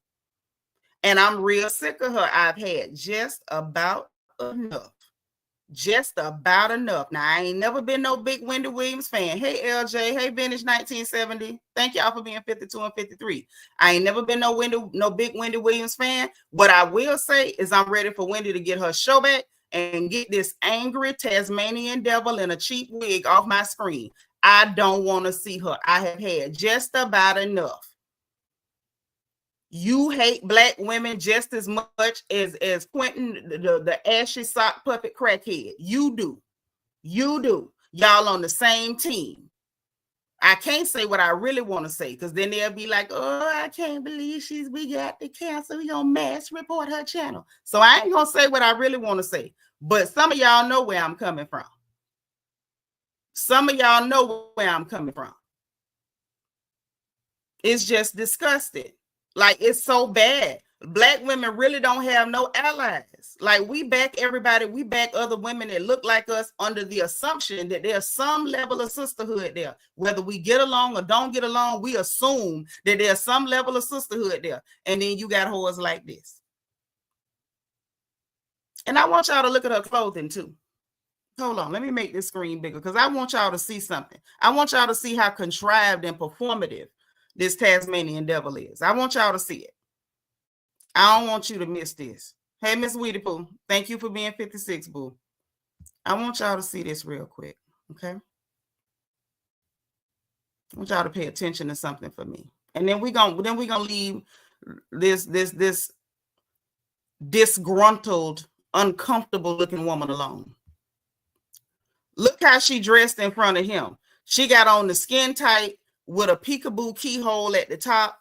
And I'm real sick of her. I've had just about enough. Just about enough. Now, I ain't never been no big Wendy Williams fan. Hey, LJ. Hey, Vintage 1970. Thank y'all for being 52 and 53. I ain't never been no big Wendy Williams fan. What I will say is I'm ready for Wendy to get her show back and get this angry Tasmanian devil in a cheap wig off my screen. I don't want to see her. I have had just about enough. You hate black women just as much as Quentin, the ashy sock puppet crackhead. You do. You do. Y'all on the same team. I can't say what I really want to say, because then they'll be like, oh, I can't believe we got the cancel. We gonna mass report her channel. So I ain't gonna say what I really want to say. But some of y'all know where I'm coming from. Some of y'all know where I'm coming from. It's just disgusting. Like, it's so bad. Black women really don't have no allies. Like, we back everybody. We back other women that look like us under the assumption that there's some level of sisterhood there. Whether we get along or don't get along, we assume that there's some level of sisterhood there. And then you got whores like this. And I want y'all to look at her clothing too. Hold on, let me make this screen bigger, because I want y'all to see something. I want y'all to see how contrived and performative this Tasmanian devil is. I want y'all to see it. I don't want you to miss this. Hey, Miss Weedy Pooh, thank you for being 56, boo. I want y'all to see this real quick, okay? I want y'all to pay attention to something for me. And then we're gonna leave this disgruntled, uncomfortable looking woman alone. Look how she dressed in front of him. She got on the skin tight with a peekaboo keyhole at the top.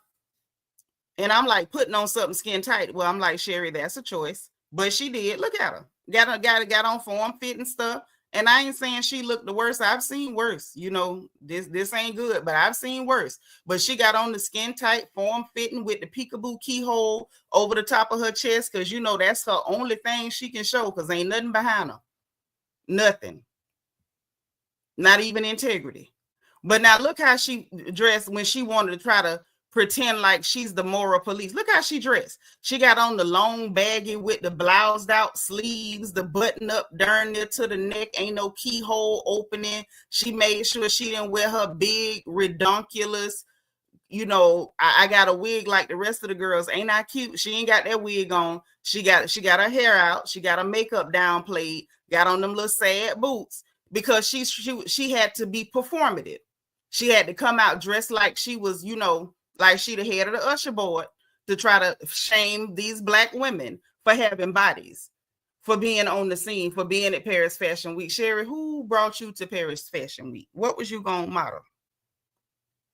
And I'm like, putting on something skin tight. Well, I'm like, Sherri, that's a choice. But she did. Look at her. Got on form fitting stuff. And I ain't saying she looked the worst. I've seen worse. You know, this ain't good, but I've seen worse. But she got on the skin tight, form fitting with the peekaboo keyhole over the top of her chest, because, you know, that's her only thing she can show, because ain't nothing behind her. Nothing. Not even integrity. But now look how she dressed when she wanted to try to pretend like she's the moral police. Look how she dressed. She got on the long baggy with the bloused out sleeves, the button up darn near to the neck, ain't no keyhole opening. She made sure she didn't wear her big redonkulous, you know, I got a wig like the rest of the girls. Ain't I cute? She ain't got that wig on. She got her hair out. She got her makeup downplayed, got on them little sad boots, because she had to be performative. She had to come out dressed like she was, you know, like she the head of the usher board, to try to shame these black women for having bodies, for being on the scene, for being at Paris Fashion Week. Sherri, who brought you to Paris Fashion Week? What was you gonna model?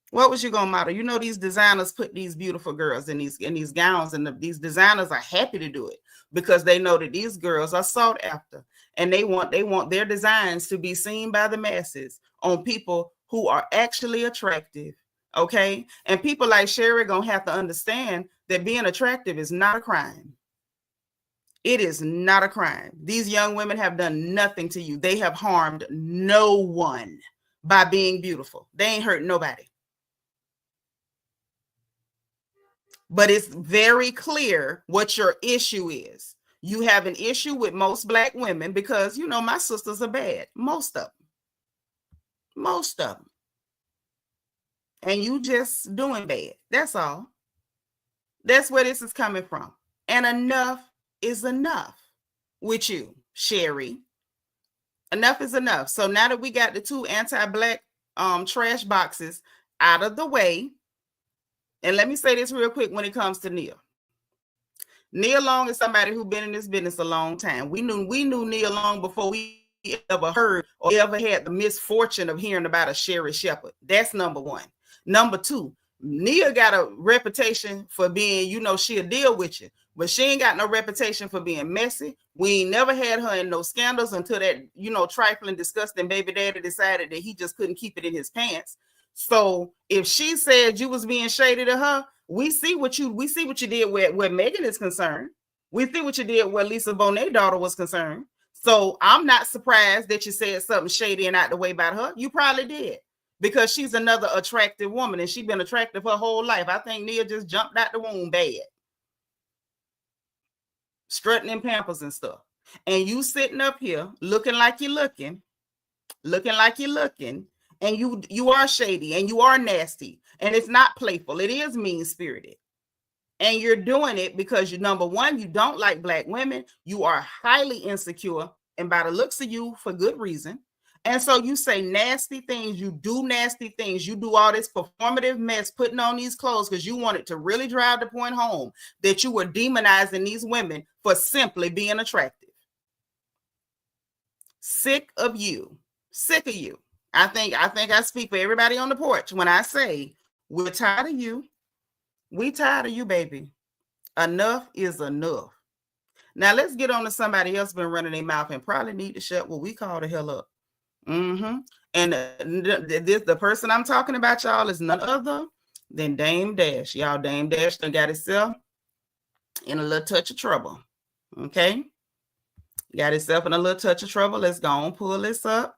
What was you gonna model? You know, these designers put these beautiful girls in these gowns, and these designers are happy to do it, because they know that these girls are sought after, and they want their designs to be seen by the masses on people who are actually attractive. Okay. And people like Sherri gonna have to understand that being attractive is not a crime. It is not a crime. These young women have done nothing to you. They have harmed no one by being beautiful. They ain't hurt nobody. But it's very clear what your issue is. You have an issue with most black women because, you know, my sisters are bad. Most of them. And you just doing bad. That's all. That's where this is coming from. And enough is enough with you, Sherri. Enough is enough. So now that we got the two anti-black trash boxes out of the way, and let me say this real quick when it comes to Nia. Nia Long is somebody who's been in this business a long time. We knew Nia Long before we ever heard or ever had the misfortune of hearing about a Sherri Shepherd. That's number one. Number two, Nia got a reputation for being, you know, she'll deal with you, but she ain't got no reputation for being messy. We ain't never had her in no scandals until that, you know, trifling, disgusting baby daddy decided that he just couldn't keep it in his pants. So if she said you was being shady to her, we see what you did where Megan is concerned. We see what you did where Lisa Bonet's daughter was concerned. So I'm not surprised that you said something shady and out the way about her. You probably did, because she's another attractive woman, and she's been attractive her whole life. I think Nia just jumped out the womb bad, strutting in Pampers and stuff. And you sitting up here looking like you're looking, and you are shady and you are nasty, and it's not playful. It is mean-spirited. And you're doing it because you, number one, you don't like black women. You are highly insecure, and by the looks of you, for good reason. And so you say nasty things, you do nasty things, you do all this performative mess, putting on these clothes because you wanted to really drive the point home that you were demonizing these women for simply being attractive. Sick of you. Sick of you. I think I speak for everybody on the porch when I say we're tired of you. We tired of you, baby. Enough is enough. Now let's get on to somebody else been running their mouth and probably need to shut what we call the hell up. And the person I'm talking about, y'all, is none other than Dame Dash. Y'all, Dame Dash done got itself in a little touch of trouble. Okay? Got itself in a little touch of trouble. Let's go on, pull this up,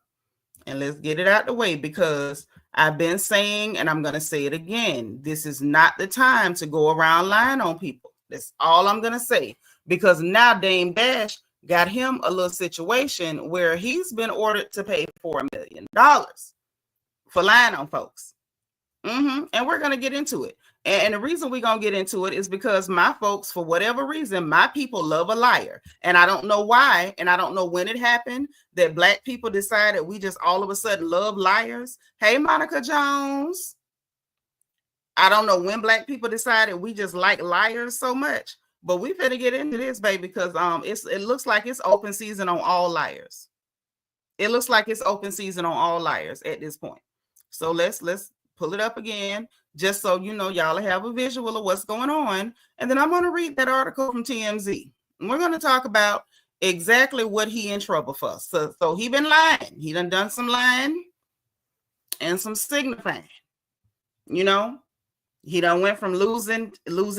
and let's get it out the way, because I've been saying, and I'm going to say it again, this is not the time to go around lying on people. That's all I'm going to say, because now Dame Dash got him a little situation where he's been ordered to pay $4 million for lying on folks. And we're going to get into it. And the reason we're going to get into it is because my folks, for whatever reason, my people love a liar. And I don't know why, and I don't know when it happened that Black people decided we just all of a sudden love liars. Hey, Monica Jones. I don't know when Black people decided we just like liars so much. But we finna get into this, baby, because it looks like it's open season on all liars. It looks like it's open season on all liars at this point. So let's pull it up again, just so you know, y'all have a visual of what's going on. And then I'm going to read that article from TMZ. And we're going to talk about exactly what he in trouble for. So he been lying. He done some lying and some signifying. You know, he done went from losing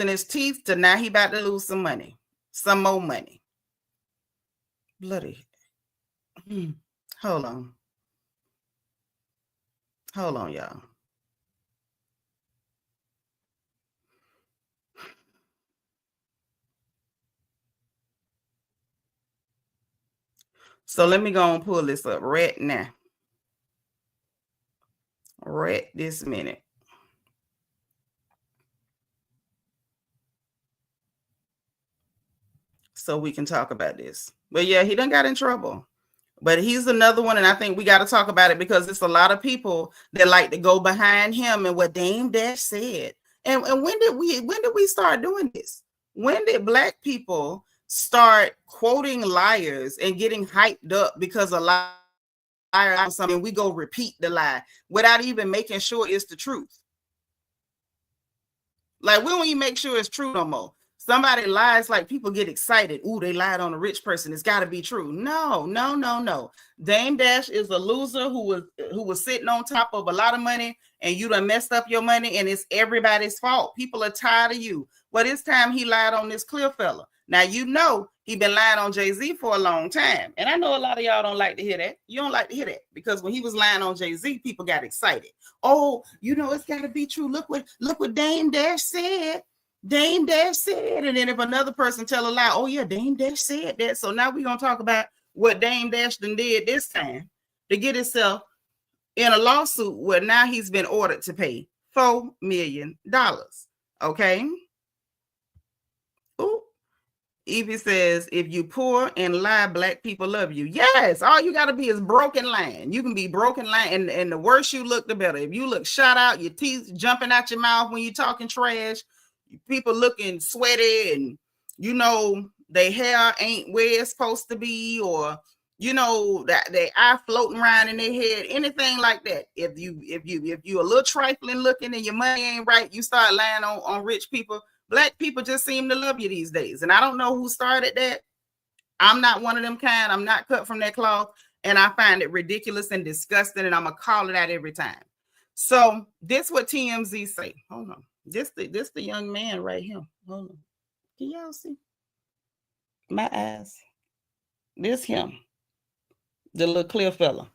his teeth to now he about to lose some money, some more money. Bloody. Hold on, y'all. So let me go and pull this up right now. Right this minute. So we can talk about this. But yeah, he done got in trouble. But he's another one, and I think we got to talk about it because it's a lot of people that like to go behind him and what Dame Dash said. And when did we start doing this? When did Black people start quoting liars and getting hyped up because a liar on something, we go repeat the lie without even making sure it's the truth? Like, we don't even make sure it's true no more. Somebody lies, like people get excited. Ooh, they lied on a rich person. It's got to be true. No. Dame Dash is a loser who was sitting on top of a lot of money, and you done messed up your money, and it's everybody's fault. People are tired of you. Well, this time he lied on this clear fella. Now, you know he been lying on Jay-Z for a long time. And I know a lot of y'all don't like to hear that. You don't like to hear that because when he was lying on Jay-Z, people got excited. Oh, you know, it's got to be true. Look what Dame Dash said. Dame Dash said. And then if another person tell a lie, oh yeah, Dame Dash said that. So now we're going to talk about what Dame Dash done did this time to get himself in a lawsuit where now he's been ordered to pay $4 million. Okay. Ooh. Evie says, if you poor and lie, Black people love you. Yes, all you got to be is broken lying. You can be broken lying, and the worse you look, the better. If you look shot out, your teeth jumping out your mouth when you're talking trash, people looking sweaty, and you know their hair ain't where it's supposed to be, or you know that their eye floating around in their head, anything like that. If you a little trifling looking and your money ain't right, you start lying on rich people. Black people just seem to love you these days. And I don't know who started that. I'm not one of them kind. I'm not cut from that cloth. And I find it ridiculous and disgusting. And I'm going to call it out every time. So this what TMZ say. Hold on. This the young man right here. Hold on. Can y'all see? My eyes. This him. The little clear fella.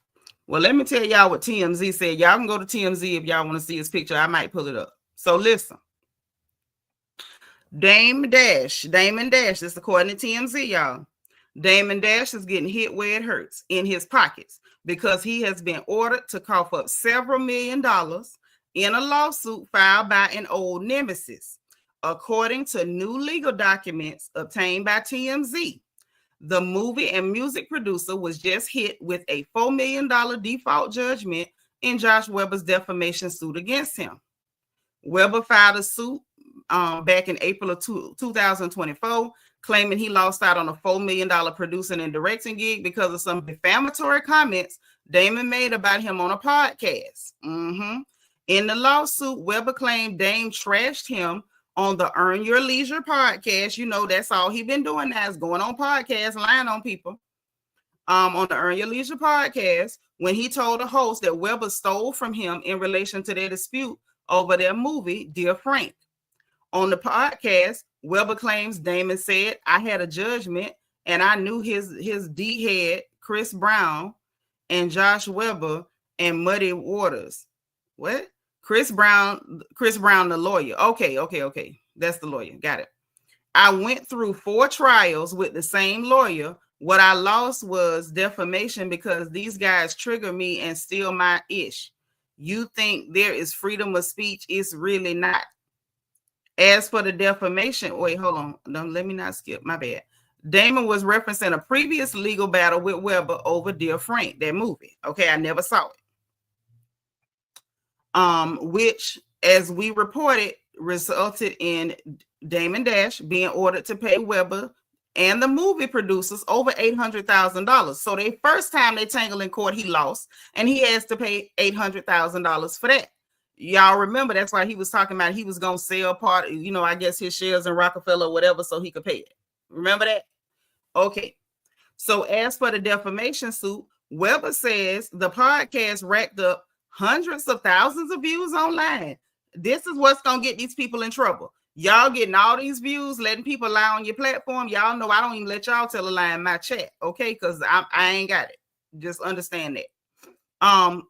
Well, let me tell y'all what TMZ said. Y'all can go to TMZ if y'all want to see his picture. I might pull it up. So listen. Damon Dash, this is according to TMZ, y'all. Damon Dash is getting hit where it hurts, in his pockets, because he has been ordered to cough up several $1 million in a lawsuit filed by an old nemesis. According to new legal documents obtained by TMZ, The movie and music producer was just hit with a $4 million default judgment in Josh Webber's defamation suit against him. Webber filed a suit back in April of 2024, claiming he lost out on a $4 million producing and directing gig because of some defamatory comments Damon made about him on a podcast. In the lawsuit, Webber claimed Dame trashed him on the Earn Your Leisure podcast. You know, that's all he been doing now is going on podcasts, lying on people. On the Earn Your Leisure podcast, when he told the host that Webber stole from him in relation to their dispute over their movie, Dear Frank. On the podcast, Webber claims Damon said, I had a judgment and I knew his D-head, Chris Brown, and Josh Webber and Muddy Waters. What? Chris Brown, the lawyer. Okay. That's the lawyer. Got it. I went through 4 trials with the same lawyer. What I lost was defamation because these guys trigger me and steal my ish. You think there is freedom of speech? It's really not. As for the defamation, wait, hold on. No, let me not skip. My bad. Damon was referencing a previous legal battle with Webber over Dear Frank, that movie. Okay, I never saw it. Which, as we reported, resulted in Damon Dash being ordered to pay Webber and the movie producers over $800,000. So the first time they tangled in court, he lost, and he has to pay $800,000 for that. Y'all remember that's why he was talking about he was gonna sell part, I guess his shares in Rockefeller or whatever, so he could pay it. Remember that? Okay. So as for the defamation suit, Webber says the podcast racked up hundreds of thousands of views online. This is what's gonna get these people in trouble. Y'all getting all these views, letting people lie on your platform. Y'all know I don't even let y'all tell a lie in my chat, okay? Because I ain't got it. Just understand that.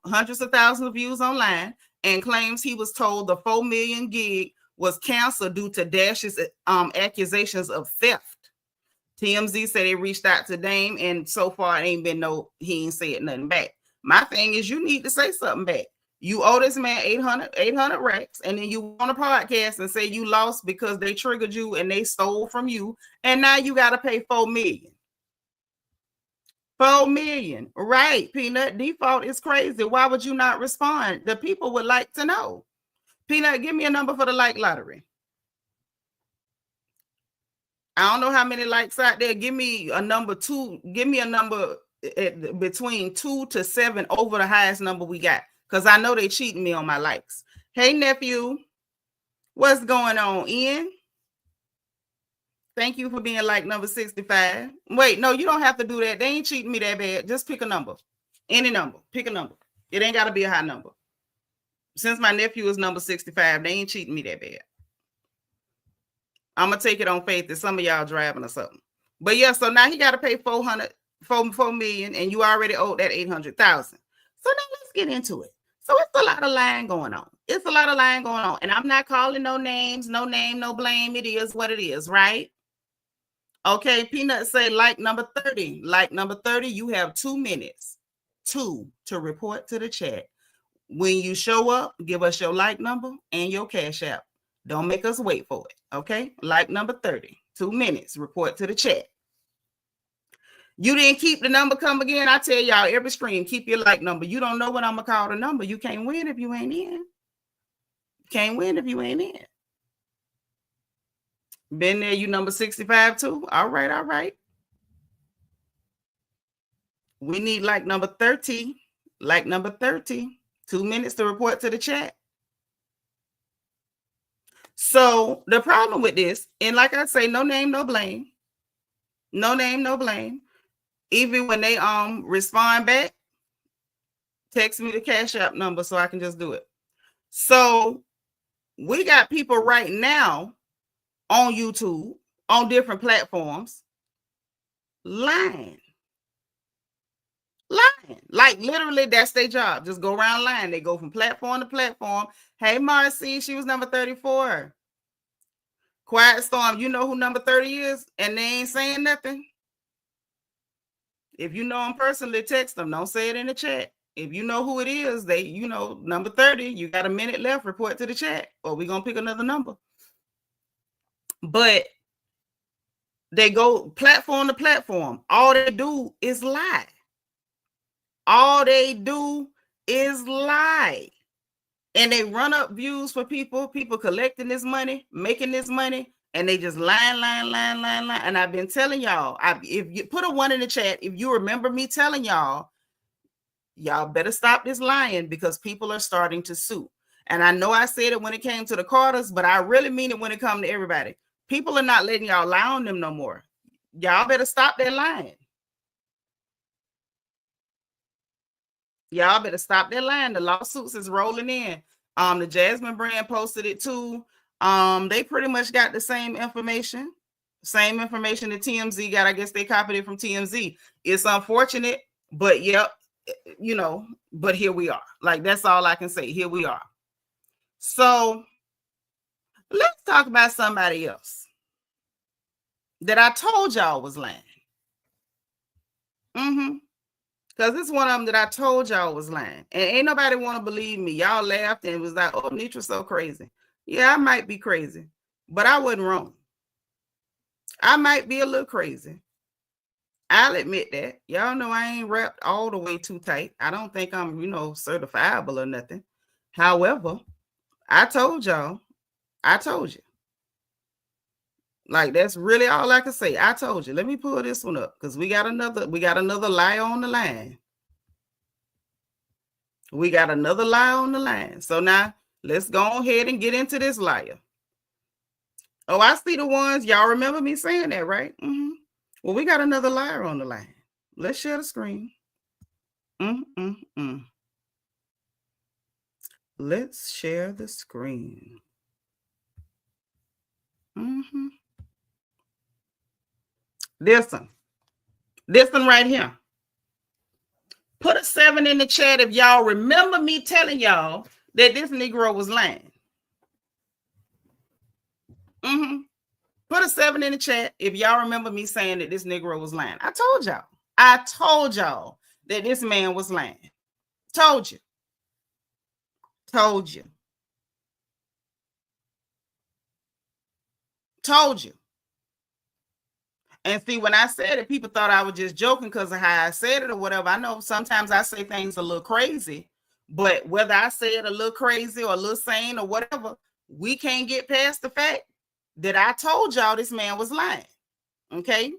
Hundreds of thousands of views online, and claims he was told the 4 million gig was canceled due to Dash's accusations of theft. TMZ said they reached out to Dame, and so far it ain't been he ain't said nothing back. My thing is, you need to say something back. You owe this man 800 racks, and then you on a podcast and say you lost because they triggered you and they stole from you, and now you got to pay 4 million. 4 million, right? Peanut, default is crazy. Why would you not respond? The people would like to know. Peanut, give me a number for the like lottery. I don't know how many likes out there. Give me a number 2. Give me a number between 2 to 7 over the highest number we got. Because I know they cheating me on my likes. Hey, nephew. What's going on, Ian? Thank you for being like number 65. Wait, no, you don't have to do that. They ain't cheating me that bad. Just pick a number. Any number. Pick a number. It ain't got to be a high number. Since my nephew is number 65, they ain't cheating me that bad. I'm going to take it on faith that some of y'all driving or something. But yeah, so now he got to pay 4 million, and you already owed that 800,000. So now let's get into it. So it's a lot of lying going on. It's a lot of lying going on. And I'm not calling no names, no name, no blame. It is what it is, right? Okay, Peanut say like number 30. Like number 30, you have 2 minutes. 2 to report to the chat. When you show up, give us your like number and your cash app. Don't make us wait for it, okay? Like number 30. 2 minutes, report to the chat. You didn't keep the number, come again. I tell y'all every stream, keep your like number. You don't know what I'm going to call the number. You can't win if you ain't in. Can't win if you ain't in. Been there, you number 65 too? All right. We need like number 30. Like number 30. 2 minutes to report to the chat. So the problem with this, and like I say, no name, no blame. No name, no blame. Even when they respond back, text me the cash app number so I can just do it. So we got people right now on YouTube, on different platforms, lying. Like literally that's their job. Just go around lying. They go from platform to platform. Hey, Marcy, she was number 34. Quiet Storm, you know who number 30 is? And they ain't saying nothing. If you know them personally, text them. Don't say it in the chat. If you know who it is, number 30, you got a minute left, report to the chat, or we're going to pick another number. But They go platform to platform. All they do is lie. All they do is lie. And they run up views for people collecting this money, making this money, and they just lying. And I've been telling y'all, if you put a 1 in the chat, if you remember me telling y'all better stop this lying because people are starting to sue. And I know I said it when it came to the Carters, but I really mean it when it comes to everybody. People are not letting y'all lie on them no more. Y'all better stop that lying. Y'all better stop that lying. The lawsuits is rolling in. The Jasmine brand posted it too. They pretty much got the same information that TMZ got. I guess they copied it from TMZ. It's unfortunate, but yep, you know, but here we are. Like, that's all I can say. Here we are. So let's talk about somebody else that I told y'all was lying. Because it's one of them that I told y'all was lying. And ain't nobody want to believe me. Y'all laughed and was like, oh, Nitra's so crazy. Yeah, I might be crazy, but I wasn't wrong. I might be a little crazy. I'll admit that. Y'all know I ain't wrapped all the way too tight. I don't think I'm, certifiable or nothing. However, I told y'all. I told you. Like, that's really all I can say. I told you. Let me pull this one up because we got another lie on the line. We got another lie on the line. So now let's go ahead and get into this liar. Oh, I see the ones. Y'all remember me saying that, right? Well, we got another liar on the line. Let's share the screen. Let's share the screen. This one right here. Put a 7 in the chat if y'all remember me telling y'all that this Negro was lying. Put a 7 in the chat if y'all remember me saying that this Negro was lying. I told y'all that this man was lying. Told you. And see, when I said it, people thought I was just joking because of how I said it or whatever. I know sometimes I say things a little crazy, but whether I say it a little crazy or a little sane or whatever, we can't get past the fact that I told y'all this man was lying. Okay?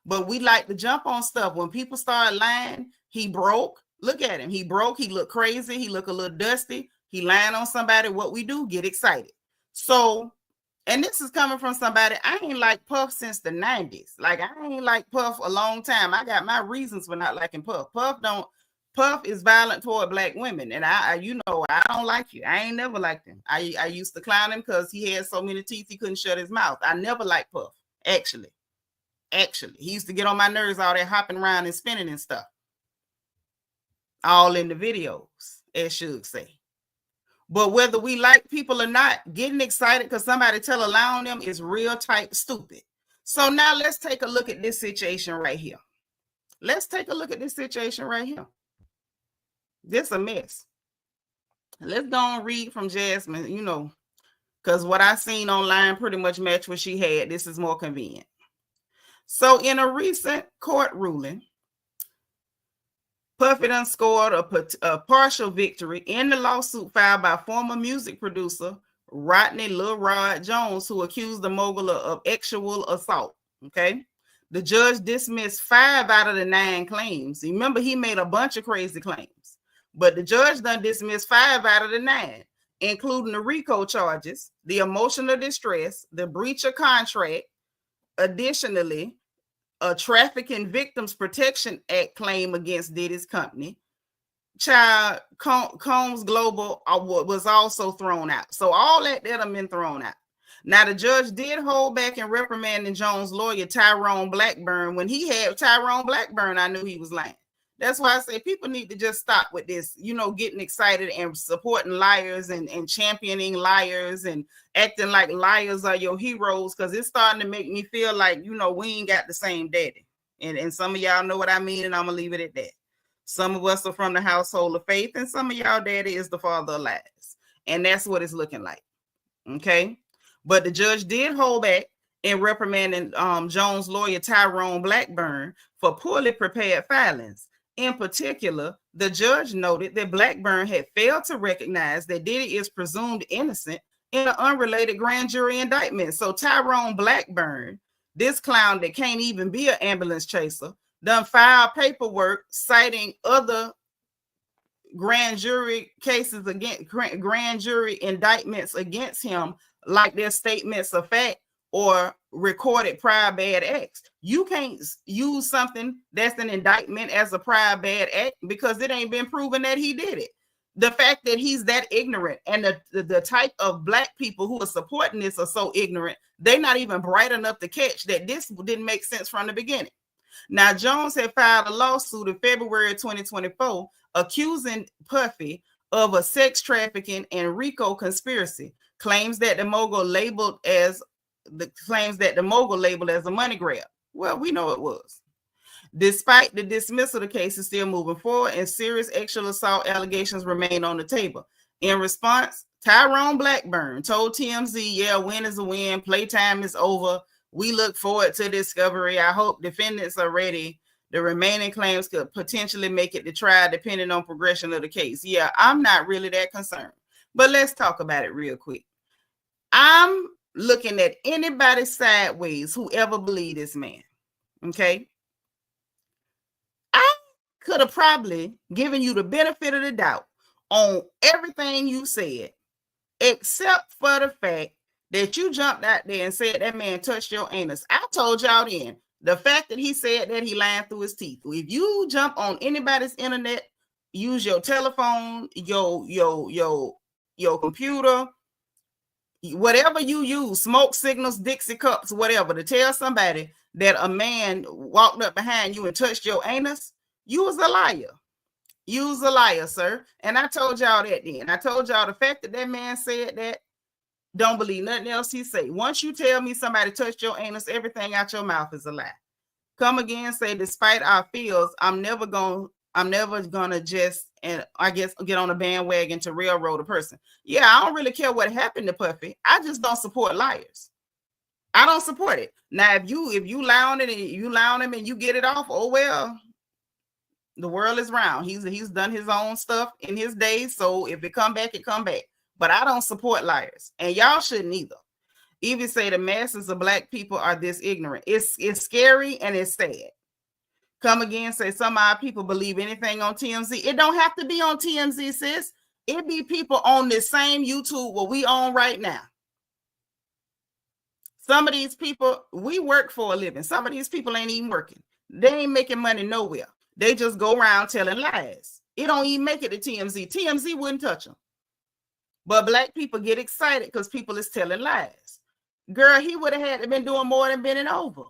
But we like to jump on stuff. When people start lying, he broke. Look at him. He broke. He looked crazy. He looked a little dusty. He lying on somebody. What we do, get excited. So, and this is coming from somebody, I ain't like Puff since the 90s. Like, I ain't like Puff a long time. I got my reasons for not liking Puff. Puff is violent toward Black women. And I don't like you. I ain't never liked him. I used to clown him because he had so many teeth he couldn't shut his mouth. I never liked Puff, actually. He used to get on my nerves, all that hopping around and spinning and stuff. All in the videos, as Suge say. But whether we like people or not, getting excited because somebody tell a lie on them is real type stupid. So now let's take a look at this situation right here. This a mess. Let's go and read from Jasmine, because what I seen online pretty much matched what she had. This is more convenient. So in a recent court ruling, Puffy done scored a partial victory in the lawsuit filed by former music producer Rodney Lil Rod Jones, who accused the mogul of sexual assault. Okay. The judge dismissed 5 out of the 9 claims. Remember, he made a bunch of crazy claims, but the judge done dismissed 5 out of the 9, including the RICO charges, the emotional distress, the breach of contract. Additionally, a Trafficking Victims Protection Act claim against Diddy's company. Child Combs Global was also thrown out. So all that have been thrown out. Now, the judge did hold back and reprimanding Jones' lawyer, Tyrone Blackburn. When he had Tyrone Blackburn, I knew he was lying. That's why I say people need to just stop with this, getting excited and supporting liars and championing liars and acting like liars are your heroes, because it's starting to make me feel like, we ain't got the same daddy. And some of y'all know what I mean, and I'm going to leave it at that. Some of us are from the household of faith, and some of y'all daddy is the father of lies. And that's what it's looking like. Okay? But the judge did hold back in reprimanding Jones' lawyer Tyrone Blackburn for poorly prepared filings. In particular, the judge noted that Blackburn had failed to recognize that Diddy is presumed innocent in an unrelated grand jury indictment. So Tyrone Blackburn, this clown that can't even be an ambulance chaser, done filed paperwork citing other grand jury cases against grand jury indictments against him, like their statements of fact or recorded prior bad acts. You can't use something that's an indictment as a prior bad act because it ain't been proven that he did it. The fact that he's that ignorant and the type of black people who are supporting this are so ignorant, they're not even bright enough to catch that this didn't make sense from the beginning. Now, Jones had filed a lawsuit in February 2024 accusing Puffy of a sex trafficking and RICO conspiracy, claims that the mogul labeled as a money grab. Well, we know it was. Despite the dismissal, the case is still moving forward and serious sexual assault allegations remain on the table. In response, Tyrone Blackburn told TMZ, yeah, win is a win, playtime is over. We look forward to discovery. I hope defendants are ready. The remaining claims could potentially make it to trial depending on progression of the case. Yeah, I'm not really that concerned. But let's talk about it real quick. I'm looking at anybody sideways who ever believed this man. Okay? I could have probably given you the benefit of the doubt on everything you said, except for the fact that you jumped out there and said that man touched your anus. I told y'all then, the fact that he said that, he lying through his teeth. If you jump on anybody's internet, use your telephone, your computer, whatever you use, smoke signals, Dixie cups, whatever, to tell somebody that a man walked up behind you and touched your anus, you was a liar. You was a liar, sir. And I told y'all that then. I told y'all the fact that that man said that, don't believe nothing else he say. Once you tell me somebody touched your anus, everything out your mouth is a lie. Come again, say, despite our feels, I'm never gonna just, and I guess, get on a bandwagon to railroad a person. Yeah, I don't really care what happened to Puffy. I just don't support liars. I don't support it. Now, if you lie on it and you lie on him and you get it off, oh well, the world is round. He's done his own stuff in his days. So if it come back, it come back. But I don't support liars, and y'all shouldn't either. Even say the masses of black people are this ignorant. It's scary and it's sad. Come again, say some of our people believe anything on TMZ. It don't have to be on TMZ, sis. It be people on this same YouTube what we on right now. Some of these people, we work for a living. Some of these people ain't even working. They ain't making money nowhere. They just go around telling lies. It don't even make it to TMZ. TMZ wouldn't touch them. But black people get excited because people is telling lies. Girl, he would have had to been doing more than bending over.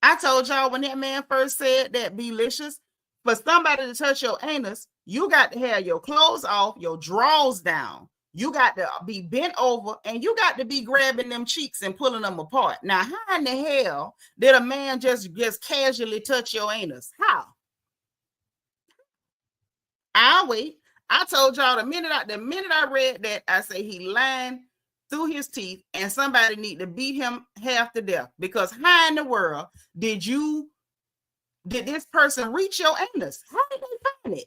I told y'all when that man first said that Belicious, for somebody to touch your anus, you got to have your clothes off, your drawers down. You got to be bent over and you got to be grabbing them cheeks and pulling them apart. Now, how in the hell did a man just casually touch your anus? How? I'll wait. I told y'all the minute I read that, I say he lying through his teeth and somebody need to beat him half to death, because how in the world did this person reach your anus? How did they find it?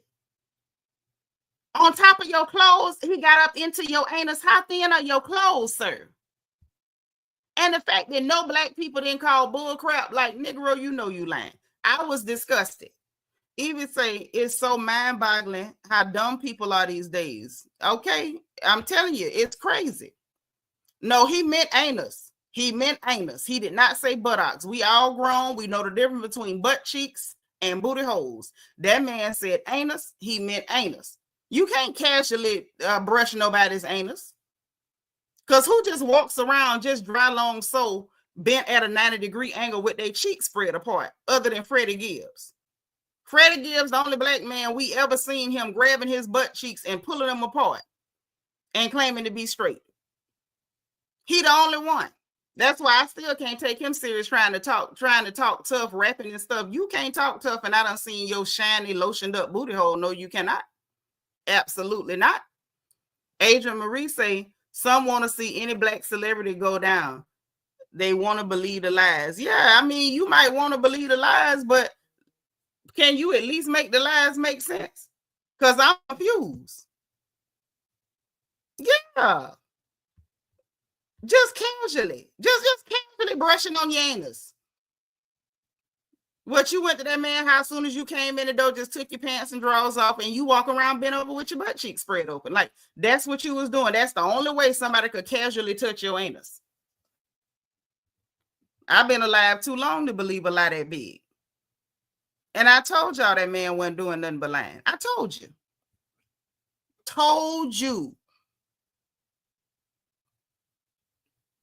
On top of your clothes, he got up into your anus. How thin are your clothes, sir? And the fact that no black people didn't call bull crap, like, Negro, you know you lying. I was disgusted. Even say it's so mind-boggling how dumb people are these days. Okay, I'm telling you, it's crazy. No, he meant anus. He meant anus. He did not say buttocks. We all grown. We know the difference between butt cheeks and booty holes. That man said anus. He meant anus. You can't casually brush nobody's anus. Because who just walks around just dry long so bent at a 90-degree angle with their cheeks spread apart, other than Freddie Gibbs? Freddie Gibbs, the only black man we ever seen him grabbing his butt cheeks and pulling them apart and claiming to be straight. He the only one. That's why I still can't take him serious trying to talk tough, rapping and stuff. You can't talk tough and I done seen your shiny, lotioned up booty hole. No, you cannot. Absolutely not. Adrian Marie say, some want to see any black celebrity go down. they want to believe the lies. Yeah, I mean, you might want to believe the lies, but can you at least make the lies make sense? Because I'm confused. Yeah. Just casually. Just casually brushing on your anus. What, you went to that man's house, as soon as you came in the door, just took your pants and drawers off, and you walk around bent over with your butt cheeks spread open. Like, that's what you was doing. That's the only way somebody could casually touch your anus. I've been alive too long to believe a lie that big. And I told y'all that man wasn't doing nothing but lying. I told you. Told you.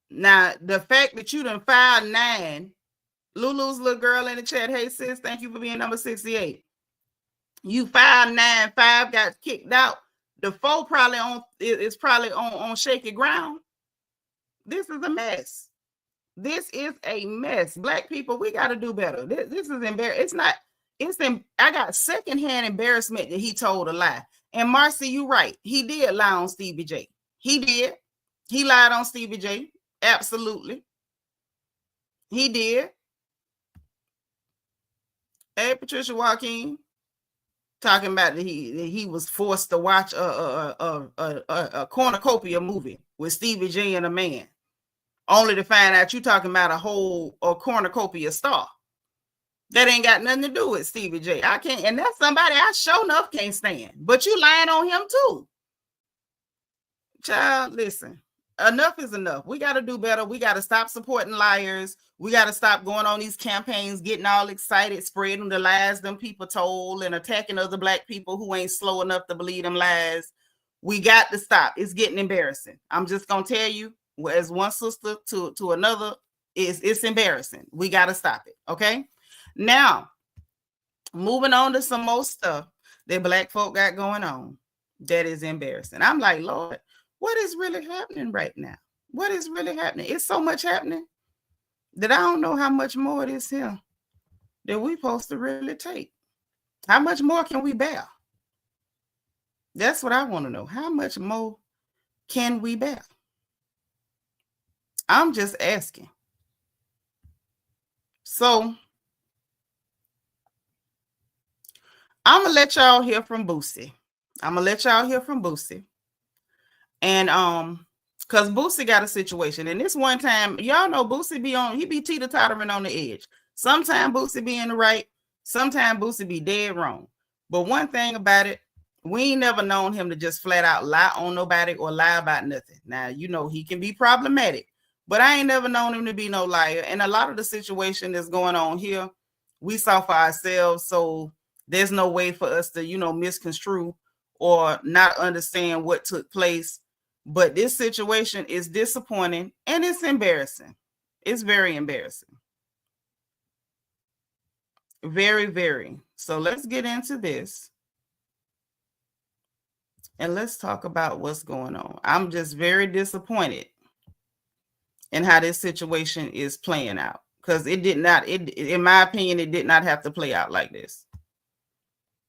Now, the fact that you done filed 9, Lulu's little girl in the chat, hey sis, thank you for being number 68. You filed 9, 5 got kicked out. The 4 probably on shaky ground. This is a mess. This is a mess. Black people, we got to do better. This is embarrassing. I got secondhand embarrassment that he told a lie. And Marcy, you right. He did lie on Stevie J. He did. He lied on Stevie J. Absolutely. He did. Hey, Patricia Joaquin, talking about that he was forced to watch a cornucopia movie with Stevie J and a man, only to find out you talking about a cornucopia star. That ain't got nothing to do with Stevie J. I can't, and that's somebody I sure enough can't stand. But you lying on him too. Child, listen. Enough is enough. We got to do better. We got to stop supporting liars. We got to stop going on these campaigns, getting all excited, spreading the lies them people told, and attacking other Black people who ain't slow enough to believe them lies. We got to stop. It's getting embarrassing. I'm just going to tell you, as one sister to another, it's embarrassing. We got to stop it. Okay? Now, moving on to some more stuff that Black folk got going on that is embarrassing. I'm like, Lord, what is really happening right now? What is really happening? It's so much happening that I don't know how much more it is here that we supposed to really take. How much more can we bear? That's what I want to know. How much more can we bear? I'm just asking. So I'm going to let y'all hear from Boosie. And because Boosie got a situation. And this one time, y'all know Boosie be teeter-tottering on the edge. Sometimes Boosie be in the right, sometimes Boosie be dead wrong. But one thing about it, we ain't never known him to just flat out lie on nobody or lie about nothing. Now, you know, he can be problematic, but I ain't never known him to be no liar. And a lot of the situation that's going on here, we saw for ourselves. So there's no way for us to, you know, misconstrue or not understand what took place. But this situation is disappointing and it's embarrassing. It's very embarrassing. Very, very. So let's get into this. And let's talk about what's going on. I'm just very disappointed in how this situation is playing out. Because in my opinion, it did not have to play out like this.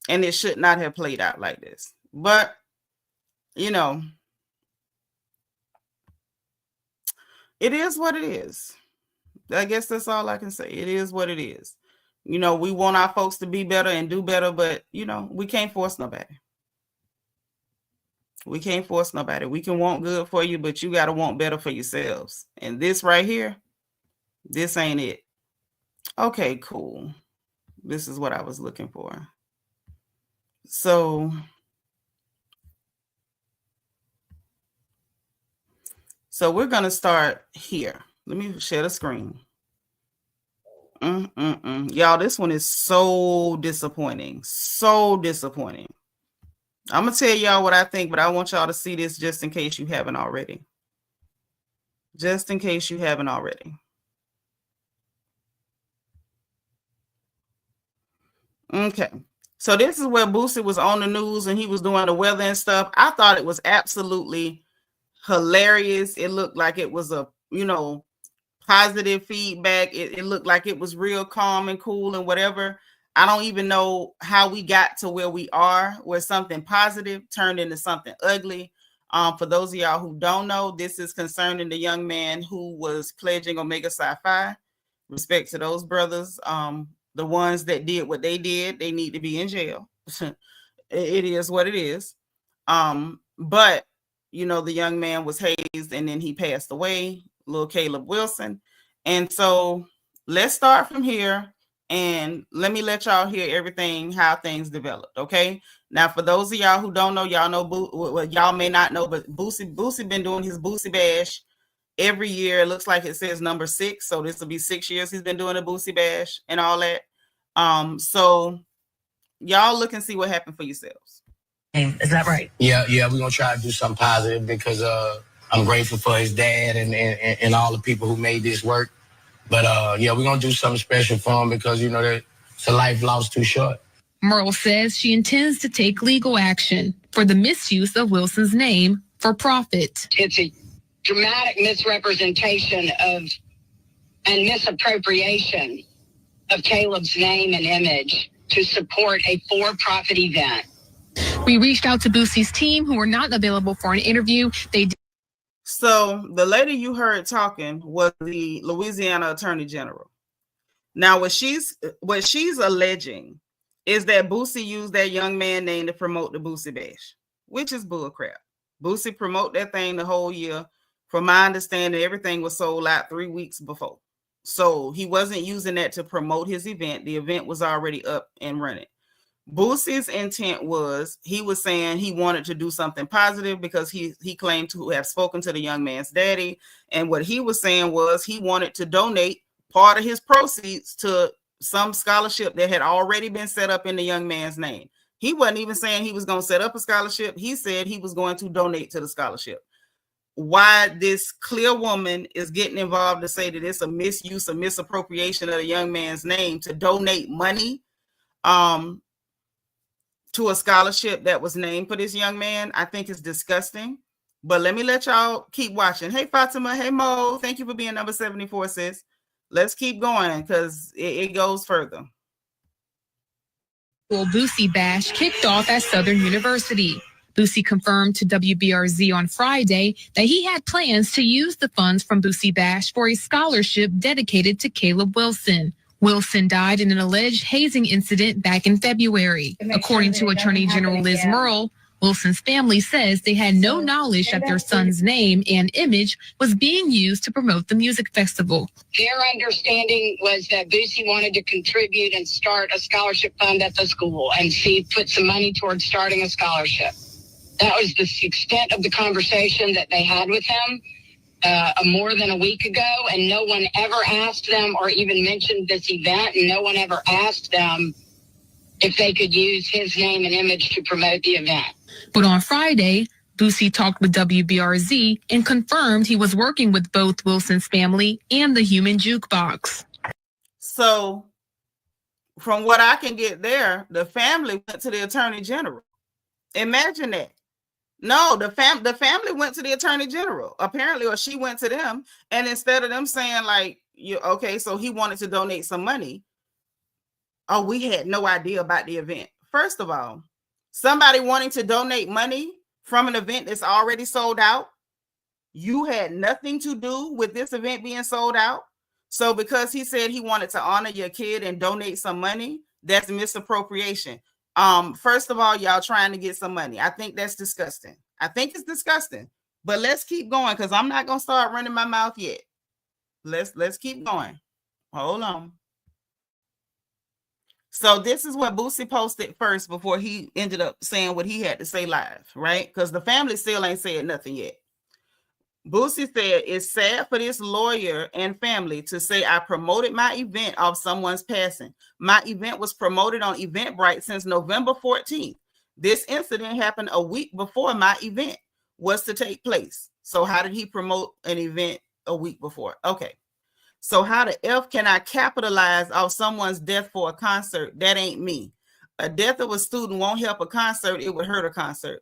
And it should not have played out like this. But, you know, it is what it is. I guess that's all I can say. It is what it is. You know, we want our folks to be better and do better, but, you know, we can't force nobody. We can't force nobody. We can want good for you, but you got to want better for yourselves. And this right here, this ain't it. Okay, cool. This is what I was looking for. So we're going to start here. Let me share the screen. Y'all, this one is so disappointing. So disappointing. I'm going to tell y'all what I think, but I want y'all to see this just in case you haven't already. Just in case you haven't already. Okay. So this is where Boosie was on the news and he was doing the weather and stuff. I thought it was absolutely hilarious. It looked like it was a, you know, positive feedback. It looked like it was real calm and cool and whatever. I don't even know how we got to where we are, where something positive turned into something ugly. For those of y'all who don't know, this is concerning the young man who was pledging Omega Psi Phi. Respect to those brothers. The ones that did what they did, they need to be in jail. It is what it is. But you know, the young man was hazed and then he passed away, little Caleb Wilson. And so let's start from here and let me let y'all hear everything, how things developed. Okay. Now, for those of y'all who don't know, y'all know, well, y'all may not know, but Boosie been doing his Boosie Bash every year. It looks like it says number 6. So this will be 6 years he's been doing a Boosie Bash and all that. So y'all look and see what happened for yourselves. Is that right? Yeah, we're gonna try to do something positive because I'm grateful for his dad and all the people who made this work. But yeah, we're gonna do something special for him because you know that it's a life lost too short. Merle says she intends to take legal action for the misuse of Wilson's name for profit. It's a dramatic misrepresentation of and misappropriation of Caleb's name and image to support a for-profit event. We reached out to Boosie's team, who were not available for an interview. So the lady you heard talking was the Louisiana Attorney General. Now, what she's alleging is that Boosie used that young man name to promote the Boosie Bash, which is bullcrap. Boosie promoted that thing the whole year. From my understanding, everything was sold out 3 weeks before. So he wasn't using that to promote his event. The event was already up and running. Boosie's intent was, he was saying he wanted to do something positive because he claimed to have spoken to the young man's daddy. And what he was saying was he wanted to donate part of his proceeds to some scholarship that had already been set up in the young man's name. He wasn't even saying he was going to set up a scholarship. He said he was going to donate to the scholarship. Why this clear woman is getting involved to say that it's a misuse, a misappropriation of the young man's name to donate money to a scholarship that was named for this young man, I think is disgusting. But let me let y'all keep watching. Hey, Fatima. Hey, Mo. Thank you for being number 74, sis. Let's keep going because it goes further. Boosie Bash kicked off at Southern University. Boosie confirmed to WBRZ on Friday that he had plans to use the funds from Boosie Bash for a scholarship dedicated to Caleb Wilson. Wilson died in an alleged hazing incident back in February. According to Attorney General Liz Merle, Wilson's family says they had no knowledge that their son's name and image was being used to promote the music festival. Their understanding was that Boosie wanted to contribute and start a scholarship fund at the school and put some money towards starting a scholarship. That was the extent of the conversation that they had with him more than a week ago, and no one ever asked them or even mentioned this event, and no one ever asked them if they could use his name and image to promote the event. But on Friday, Boosie talked with WBRZ and confirmed he was working with both Wilson's family and the Human Jukebox. So from what I can get there, the family went to the Attorney General. Imagine that. No, the family went to the Attorney General, apparently, or she went to them. And instead of them saying like, okay, so he wanted to donate some money. Oh, we had no idea about the event. First of all, somebody wanting to donate money from an event that's already sold out. You had nothing to do with this event being sold out. So because he said he wanted to honor your kid and donate some money, that's misappropriation. First of all, y'all trying to get some money. I think that's disgusting. I think it's disgusting. But let's keep going because I'm not gonna start running my mouth yet. Let's keep going. Hold on. So this is what Boosie posted first before he ended up saying what he had to say live, right? Because the family still ain't said nothing yet. Boosie said, it's sad for this lawyer and family to say I promoted my event off someone's passing. My event was promoted on Eventbrite since November 14th. This incident happened a week before my event was to take place. So how did he promote an event a week before? Okay. So how the F can I capitalize off someone's death for a concert? That ain't me. A death of a student won't help a concert. It would hurt a concert.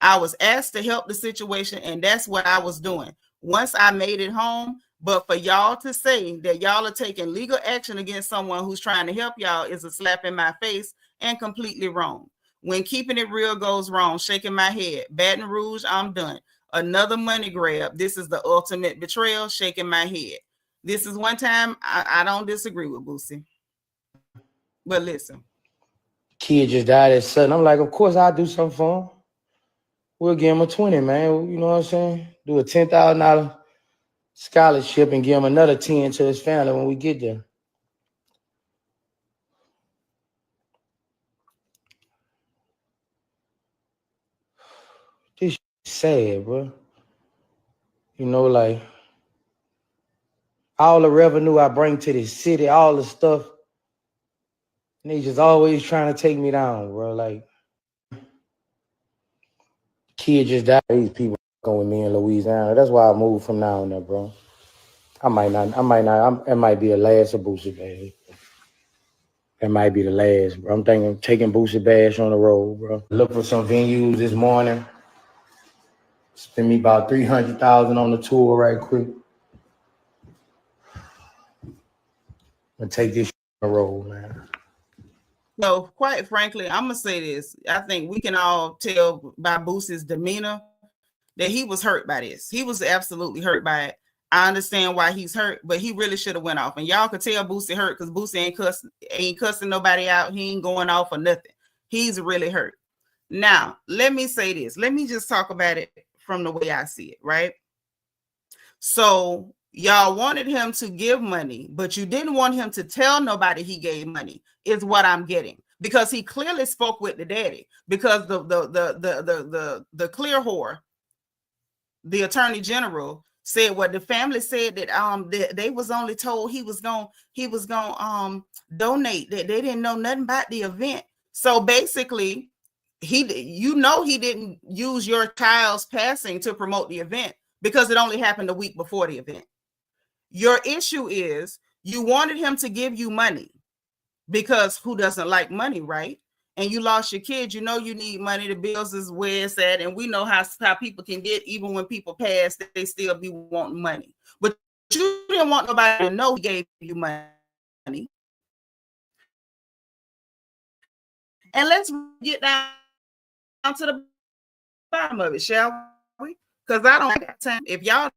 I was asked to help the situation, and that's what I was doing once I made it home. But for y'all to say that y'all are taking legal action against someone who's trying to help y'all is a slap in my face and completely wrong. When keeping it real goes wrong, shaking my head. Baton Rouge, I'm done. Another money grab. This is the ultimate betrayal, shaking my head. This is one time I don't disagree with Boosie. But listen. Kid just died at sudden. I'm like, of course I'll do something for him. We'll give him a 20, man. You know what I'm saying? Do a $10,000 scholarship and give him another 10 to his family when we get there. This sad, bro. You know, like all the revenue I bring to this city, all the stuff, and they just always trying to take me down, bro. Like, kid just died. These people going with me in Louisiana. That's why I moved from down there, bro. It might be the last of Boosie Badazz. That might be the last, bro. I'm thinking of taking Boosie Badazz on the road, bro. Look for some venues this morning. Spend me about $300,000 on the tour right quick. And take this on the road, man. So, quite frankly, I'm gonna say this. I think we can all tell by Boosie's demeanor that he was hurt by this. He was absolutely hurt by it. I understand why he's hurt, but he really should have went off. And y'all could tell Boosie hurt because Boosie ain't cussing nobody out. He ain't going off or nothing. He's really hurt. Now, let me say this. Let me just talk about it from the way I see it, right? So y'all wanted him to give money, but you didn't want him to tell nobody he gave money, is what I'm getting. Because he clearly spoke with the daddy. Because the clear whore, the attorney general, said what the family said that they was only told he was gonna donate, that they didn't know nothing about the event. So basically, he didn't use your child's passing to promote the event because it only happened a week before the event. Your issue is you wanted him to give you money because who doesn't like money, right? And you lost your kids. You know you need money. The bills is where it's at. And we know how people can get, even when people pass, they still be wanting money. But you didn't want nobody to know he gave you money. And let's get down to the bottom of it, shall we? Because I don't have time. If y'all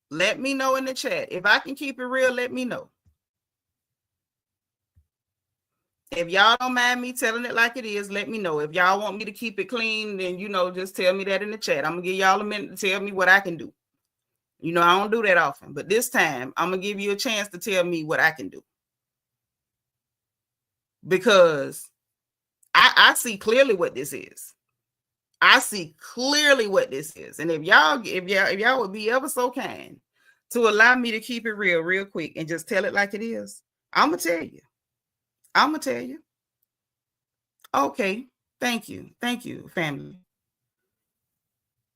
let me know in the chat. If I can keep it real, let me know. If y'all don't mind me telling it like it is, let me know. If y'all want me to keep it clean, then, just tell me that in the chat. I'm going to give y'all a minute to tell me what I can do. I don't do that often. But this time, I'm going to give you a chance to tell me what I can do. Because I see clearly what this is. I see clearly what this is. And if y'all would be ever so kind to allow me to keep it real quick and just tell it like it is, I'm going to tell you. I'm going to tell you. Okay. Thank you. Thank you, family.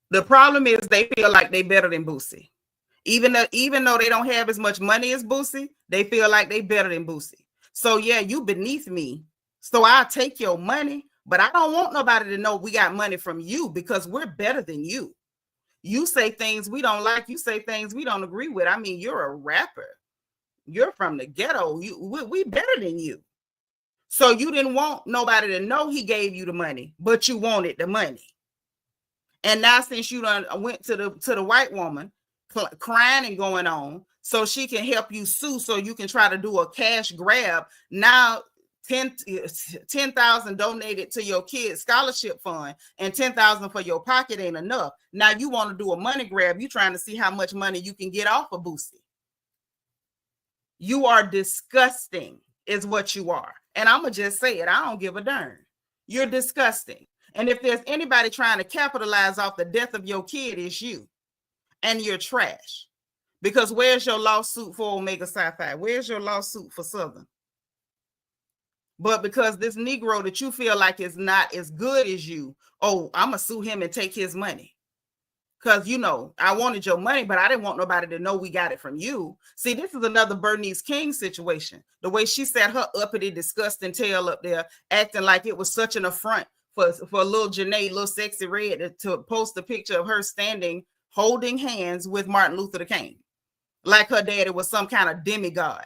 The problem is they feel like they better than Boosie. Even though they don't have as much money as Boosie, they feel like they better than Boosie. So yeah, you beneath me. So I'll take your money, but I don't want nobody to know we got money from you because we're better than you. You say things we don't like. You say things we don't agree with. I mean, you're a rapper. You're from the ghetto. We better than you. So you didn't want nobody to know he gave you the money, but you wanted the money. And now since you done went to the white woman crying and going on so she can help you sue so you can try to do a cash grab, now 10,000 donated to your kid's scholarship fund and 10,000 for your pocket ain't enough. Now you want to do a money grab. You trying to see how much money you can get off of Boosie. You are disgusting is what you are. And I'm going to just say it. I don't give a darn. You're disgusting. And if there's anybody trying to capitalize off the death of your kid, it's you. And you're trash. Because where's your lawsuit for Omega Sci-Fi? Where's your lawsuit for Southern? But because this Negro that you feel like is not as good as you, I'm going to sue him and take his money. Because, I wanted your money, but I didn't want nobody to know we got it from you. See, this is another Bernice King situation. The way she sat her uppity, disgusting tail up there, acting like it was such an affront for little Janae, little sexy red, to post a picture of her standing, holding hands with Martin Luther King. Like her daddy was some kind of demigod.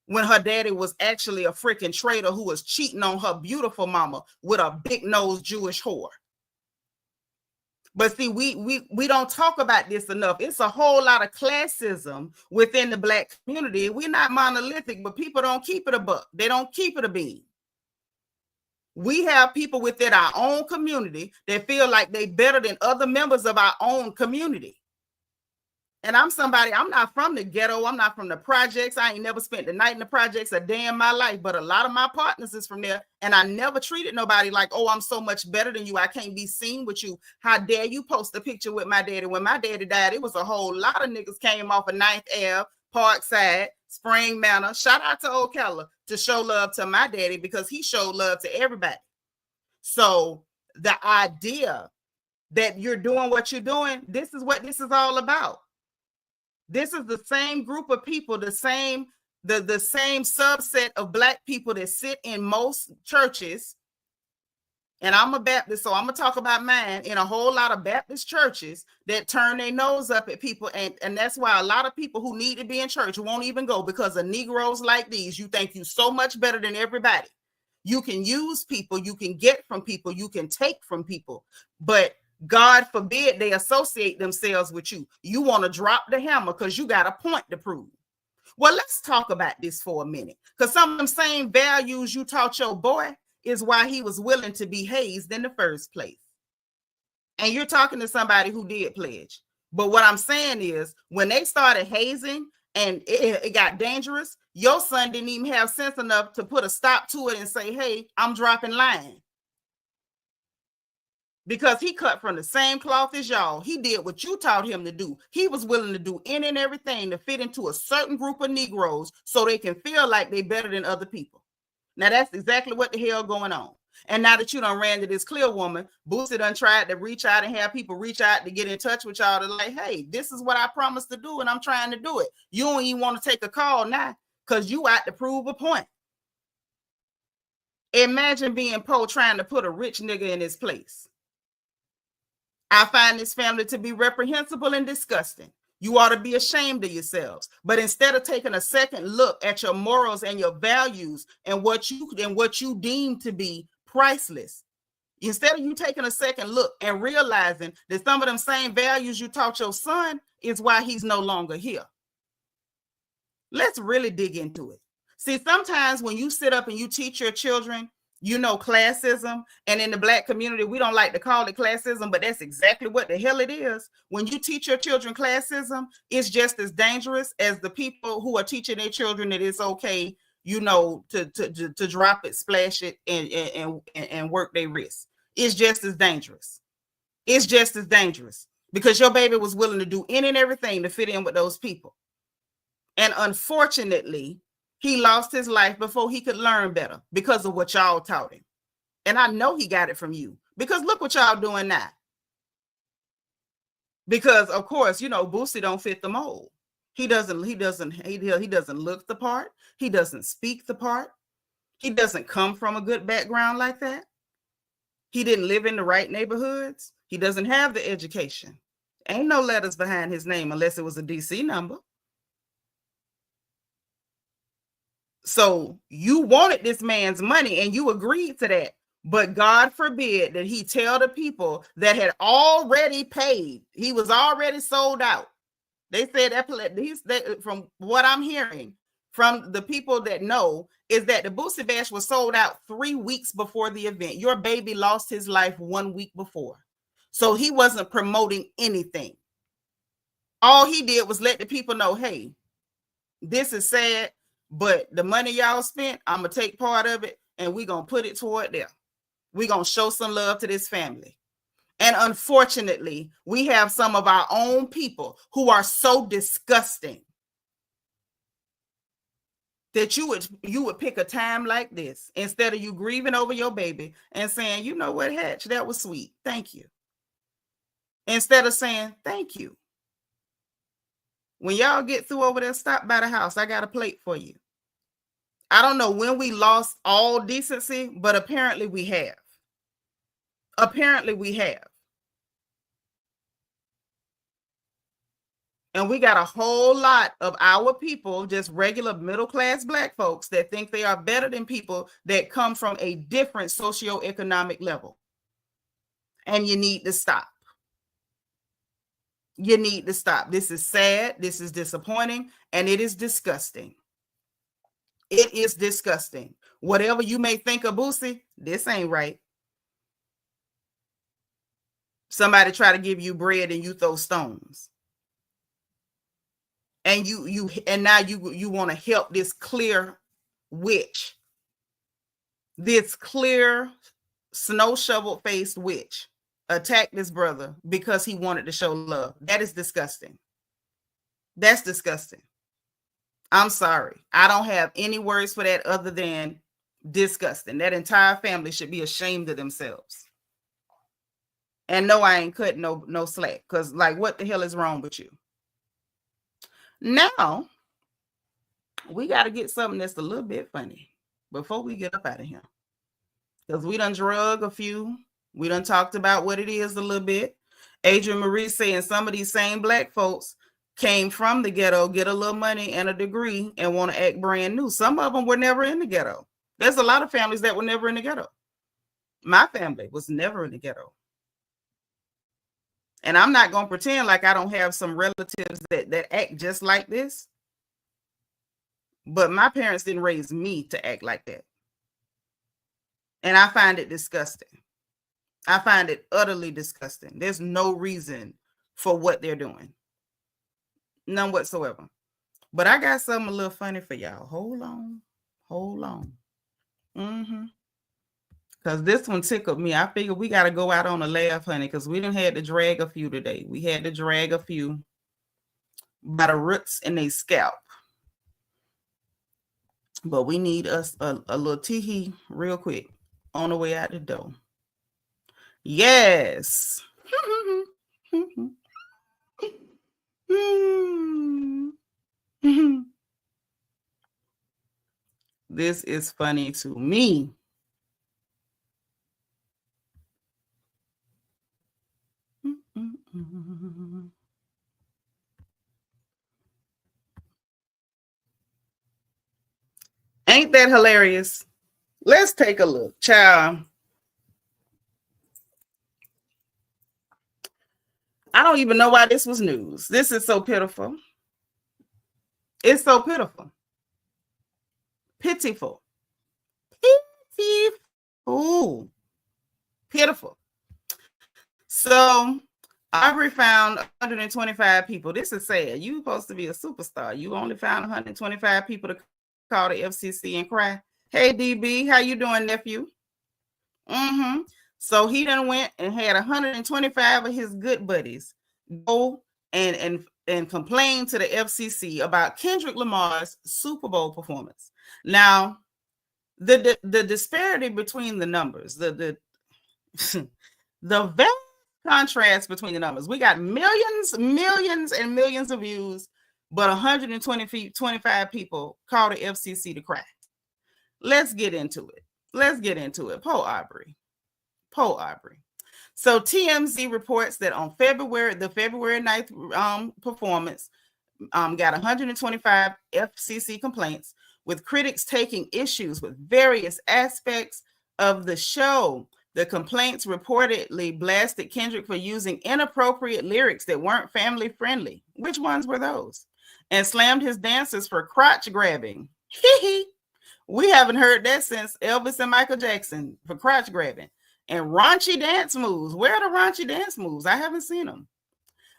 when her daddy was actually a freaking traitor who was cheating on her beautiful mama with a big-nosed Jewish whore. But see, we don't talk about this enough. It's a whole lot of classism within the Black community. We're not monolithic, but people don't keep it a buck. They don't keep it a bean. We have people within our own community that feel like they better than other members of our own community. And I'm not from the ghetto. I'm not from the projects. I ain't never spent the night in the projects a day in my life, but a lot of my partners is from there. And I never treated nobody like, oh, I'm so much better than you. I can't be seen with you. How dare you post a picture with my daddy? When my daddy died, it was a whole lot of niggas came off of 9th Ave, Parkside, Spring Manor. Shout out to Old Keller to show love to my daddy because he showed love to everybody. So the idea that you're doing what you're doing, this is what this is all about. This is the same group of people, the same subset of Black people that sit in most churches. And I'm a Baptist, so I'm going to talk about mine, in a whole lot of Baptist churches that turn their nose up at people. And that's why a lot of people who need to be in church won't even go, because of Negroes like these. You think you're so much better than everybody. You can use people, you can get from people, you can take from people, but God forbid they associate themselves with you. You want to drop the hammer because you got a point to prove. Well, let's talk about this for a minute, because some of them same values you taught your boy is why he was willing to be hazed in the first place. And you're talking to somebody who did pledge. But what I'm saying is, when they started hazing and it got dangerous, your son didn't even have sense enough to put a stop to it and say, hey, I'm dropping line. Because he cut from the same cloth as y'all. He did what you taught him to do. He was willing to do any and everything to fit into a certain group of Negroes so they can feel like they're better than other people. Now, that's exactly what the hell going on. And now that you done ran to this clear woman, Boosie done tried to reach out and have people reach out to get in touch with y'all to like, hey, this is what I promised to do and I'm trying to do it. You don't even want to take a call now because you out to prove a point. Imagine being Poe trying to put a rich nigga in his place. I find this family to be reprehensible and disgusting. You ought to be ashamed of yourselves. But instead of taking a second look at your morals and your values and what you deem to be priceless, instead of you taking a second look and realizing that some of them same values you taught your son is why he's no longer here. Let's really dig into it. See, sometimes when you sit up and you teach your children, you know, classism, and in the Black community, we don't like to call it classism, but that's exactly what the hell it is. When you teach your children classism, it's just as dangerous as the people who are teaching their children that it's okay, you know, to drop it, splash it, and work their wrists. It's just as dangerous. It's just as dangerous because your baby was willing to do any and everything to fit in with those people. And unfortunately, he lost his life before he could learn better because of what y'all taught him. And I know he got it from you, because look what y'all doing now. Because of course, you know, Boosie don't fit the mold. He doesn't look the part. He doesn't speak the part. He doesn't come from a good background like that. He didn't live in the right neighborhoods. He doesn't have the education. Ain't no letters behind his name unless it was a DC number. So you wanted this man's money and you agreed to that. But God forbid that he tell the people that had already paid. He was already sold out. They said that from what I'm hearing from the people that know is that the Boosie Bash was sold out 3 weeks before the event. Your baby lost his life 1 week before. So he wasn't promoting anything. All he did was let the people know, hey, this is sad. But the money y'all spent, I'm going to take part of it and we're going to put it toward there. We're going to show some love to this family. And unfortunately, we have some of our own people who are so disgusting that you would pick a time like this instead of you grieving over your baby and saying, you know what, Hatch, that was sweet. Thank you. Instead of saying, thank you. When y'all get through over there, stop by the house. I got a plate for you. I don't know when we lost all decency, but apparently we have. Apparently we have. And we got a whole lot of our people, just regular middle-class Black folks, that think they are better than people that come from a different socioeconomic level. And you need to stop. You need to stop. This is sad. This is disappointing. And it is disgusting. It is disgusting. Whatever you may think of Boosie, this ain't right. Somebody try to give you bread and you throw stones. And now you want to help this clear witch, this clear snow shovel faced witch, attack this brother because he wanted to show love. That is disgusting. That's disgusting. I'm sorry. I don't have any words for that other than disgusting. That entire family should be ashamed of themselves. And no, I ain't cutting no slack, because like, what the hell is wrong with you? Now, we got to get something that's a little bit funny before we get up out of here. Because we done drug a few. We done talked about what it is a little bit. Adrian Marie saying some of these same Black folks came from the ghetto, get a little money and a degree, and want to act brand new. Some of them were never in the ghetto. There's a lot of families that were never in the ghetto. My family was never in the ghetto. And I'm not going to pretend like I don't have some relatives that act just like this. But my parents didn't raise me to act like that. And I find it disgusting. I find it utterly disgusting. There's no reason for what they're doing. None whatsoever. But I got something a little funny for y'all. Hold on. Hold on. Because this one tickled me. I figured we got to go out on a laugh, honey, because we done had to drag a few today. We had to drag a few by the roots in their scalp. But we need us a little tee-hee real quick on the way out the door. Yes. This is funny to me. Ain't that hilarious? Let's take a look, child. I don't even know why this was news. This is so pitiful. It's so pitiful. Pitiful. Pitiful. Pitiful. So Aubrey found 125 people. This is sad. You're supposed to be a superstar. You only found 125 people to call the FCC and cry. Hey, DB, how you doing, nephew? So he done went and had 125 of his good buddies go and complain to the FCC about Kendrick Lamar's Super Bowl performance. Now, the disparity between the numbers, the vast contrast between the numbers. We got millions and millions of views, but 125 people call the FCC to cry. Let's get into it. Poor Aubrey. So TMZ reports that on the February 9th performance got 125 FCC complaints, with critics taking issues with various aspects of the show. The complaints reportedly blasted Kendrick for using inappropriate lyrics that weren't family friendly. Which ones were those? And slammed his dancers for crotch grabbing. We haven't heard that since Elvis and Michael Jackson, for crotch grabbing. And raunchy dance moves. Where are the raunchy dance moves? I haven't seen them.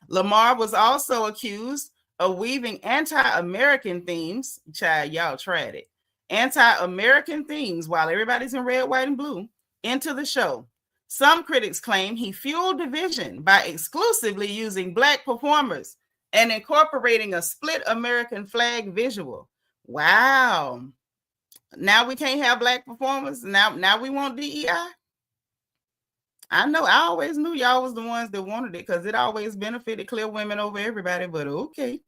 Lamar was also accused of weaving anti-American themes. Child, y'all tried it. Anti-American themes while everybody's in red, white, and blue into the show. Some critics claim he fueled division by exclusively using Black performers and incorporating a split American flag visual. Wow. Now we can't have Black performers. Now we want DEI. I know. I always knew y'all was the ones that wanted it because it always benefited clear women over everybody, but okay.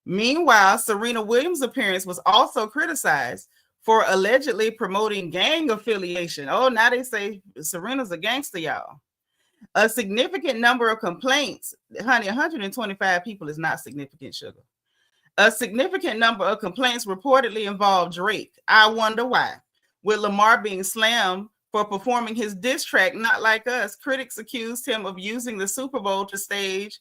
Meanwhile, Serena Williams' appearance was also criticized for allegedly promoting gang affiliation. Oh, now they say Serena's a gangster, y'all. A significant number of complaints, honey, 125 people is not significant, sugar. A significant number of complaints reportedly involve Drake. I wonder why. With Lamar being slammed for performing his diss track, Not Like Us, critics accused him of using the Super Bowl to stage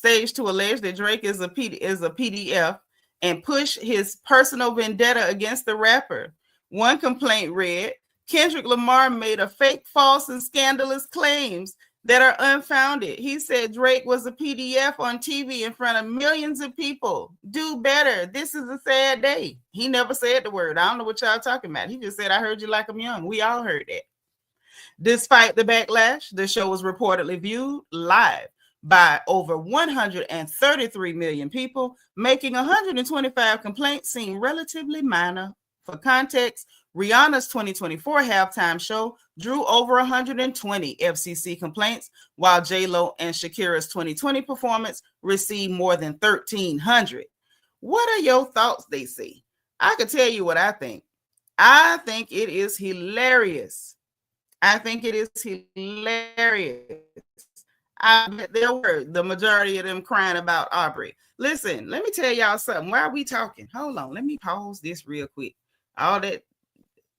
to allege that Drake is a PDF and push his personal vendetta against the rapper. One complaint read, Kendrick Lamar made a fake, false, and scandalous claims that are unfounded. He said Drake was a PDF on TV in front of millions of people. Do better. This is a sad day. He never said the word. I don't know what y'all talking about. He just said, I heard you like I'm young. We all heard that. Despite the backlash, the show was reportedly viewed live by over 133 million people, making 125 complaints seem relatively minor. For context, Rihanna's 2024 halftime show drew over 120 FCC complaints, while J-Lo and Shakira's 2020 performance received more than 1,300. What are your thoughts, they say? I can tell you what I think. I think it is hilarious. I bet there were the majority of them crying about Aubrey. Listen, let me tell y'all something. Why are we talking? Hold on. Let me pause this real quick. All that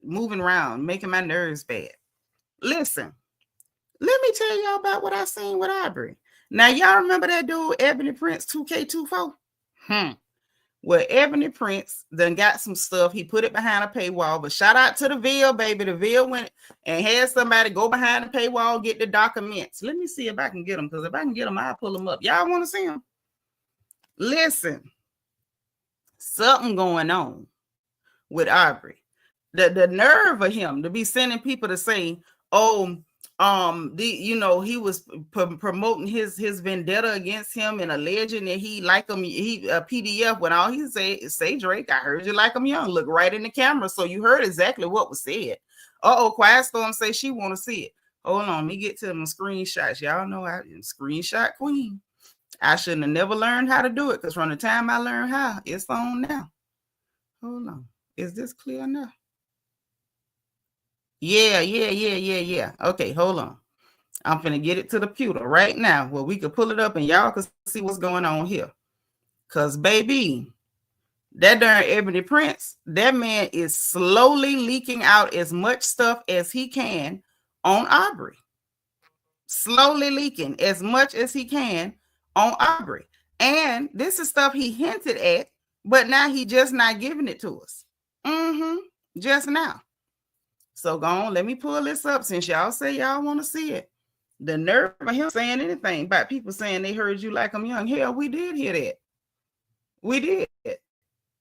moving around, making my nerves bad. Listen, let me tell y'all about what I seen with Aubrey. Now, y'all remember that dude, Ebony Prince 2K24? Well, Ebony Prince done got some stuff. He put it behind a paywall, but shout out to the Ville, baby. The Ville went and had somebody go behind the paywall, get the documents. Let me see if I can get them, because if I can get them, I'll pull them up. Y'all want to see them? Listen, something going on with Aubrey. The nerve of him to be sending people to say, oh, he was promoting his vendetta against him and alleging that he like him, he a PDF, when all he say Drake, I heard you like him young. Look right in the camera, so you heard exactly what was said. Quiet Storm say she want to see it. Hold on, let me get to them screenshots. Y'all know I screenshot queen. I shouldn't have never learned how to do it, because from the time I learned how, it's on now. Hold on, is this clear enough? Yeah. Okay, hold on. I'm finna get it to the computer right now where we can pull it up and y'all can see what's going on here. Because, baby, that darn Ebony Prince, that man is slowly leaking out as much stuff as he can on Aubrey. Slowly leaking as much as he can on Aubrey. And this is stuff he hinted at, but now he just not giving it to us. Just now. So go on, let me pull this up since y'all say y'all want to see it. The nerve of him saying anything about people saying they heard you like I'm young. Hell, we did hear that. We did.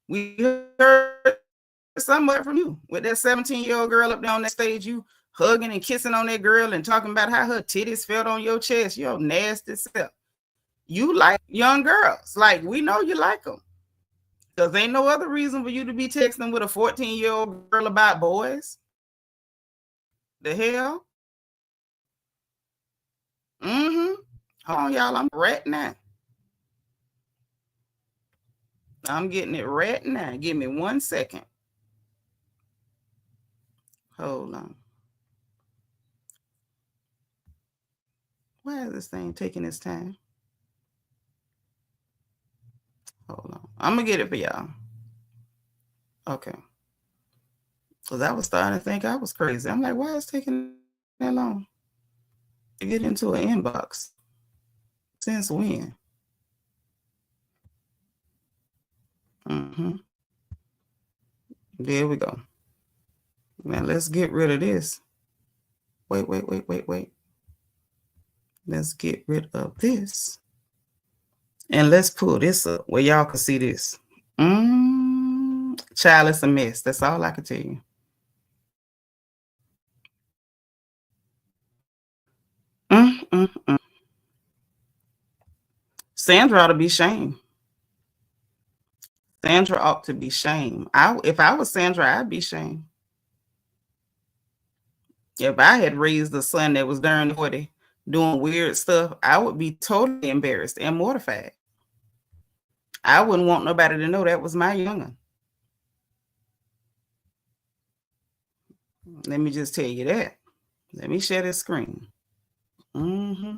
We heard somewhat from you with that 17-year-old girl up there on that stage, you hugging and kissing on that girl and talking about how her titties felt on your chest. Your nasty self. You like young girls. Like, we know you like them. Because ain't no other reason for you to be texting with a 14-year-old girl about boys. The hell? Hold on, y'all. I'm right now. I'm getting it right now. Give me 1 second. Hold on. Why is this thing taking its time? Hold on. I'm going to get it for y'all. Okay. Because I was starting to think I was crazy. I'm like, why is it taking that long to get into an inbox? Since when? There we go. Now let's get rid of this. Wait. Let's get rid of this. And let's pull this up where y'all can see this. Child, it's a mess. That's all I can tell you. Sandra ought to be shamed. Sandra ought to be shamed. If I was Sandra, I'd be shamed. If I had raised a son that was darn 40 doing weird stuff, I would be totally embarrassed and mortified. I wouldn't want nobody to know that was my young'un. Let me just tell you that. Let me share this screen. Mm-hmm.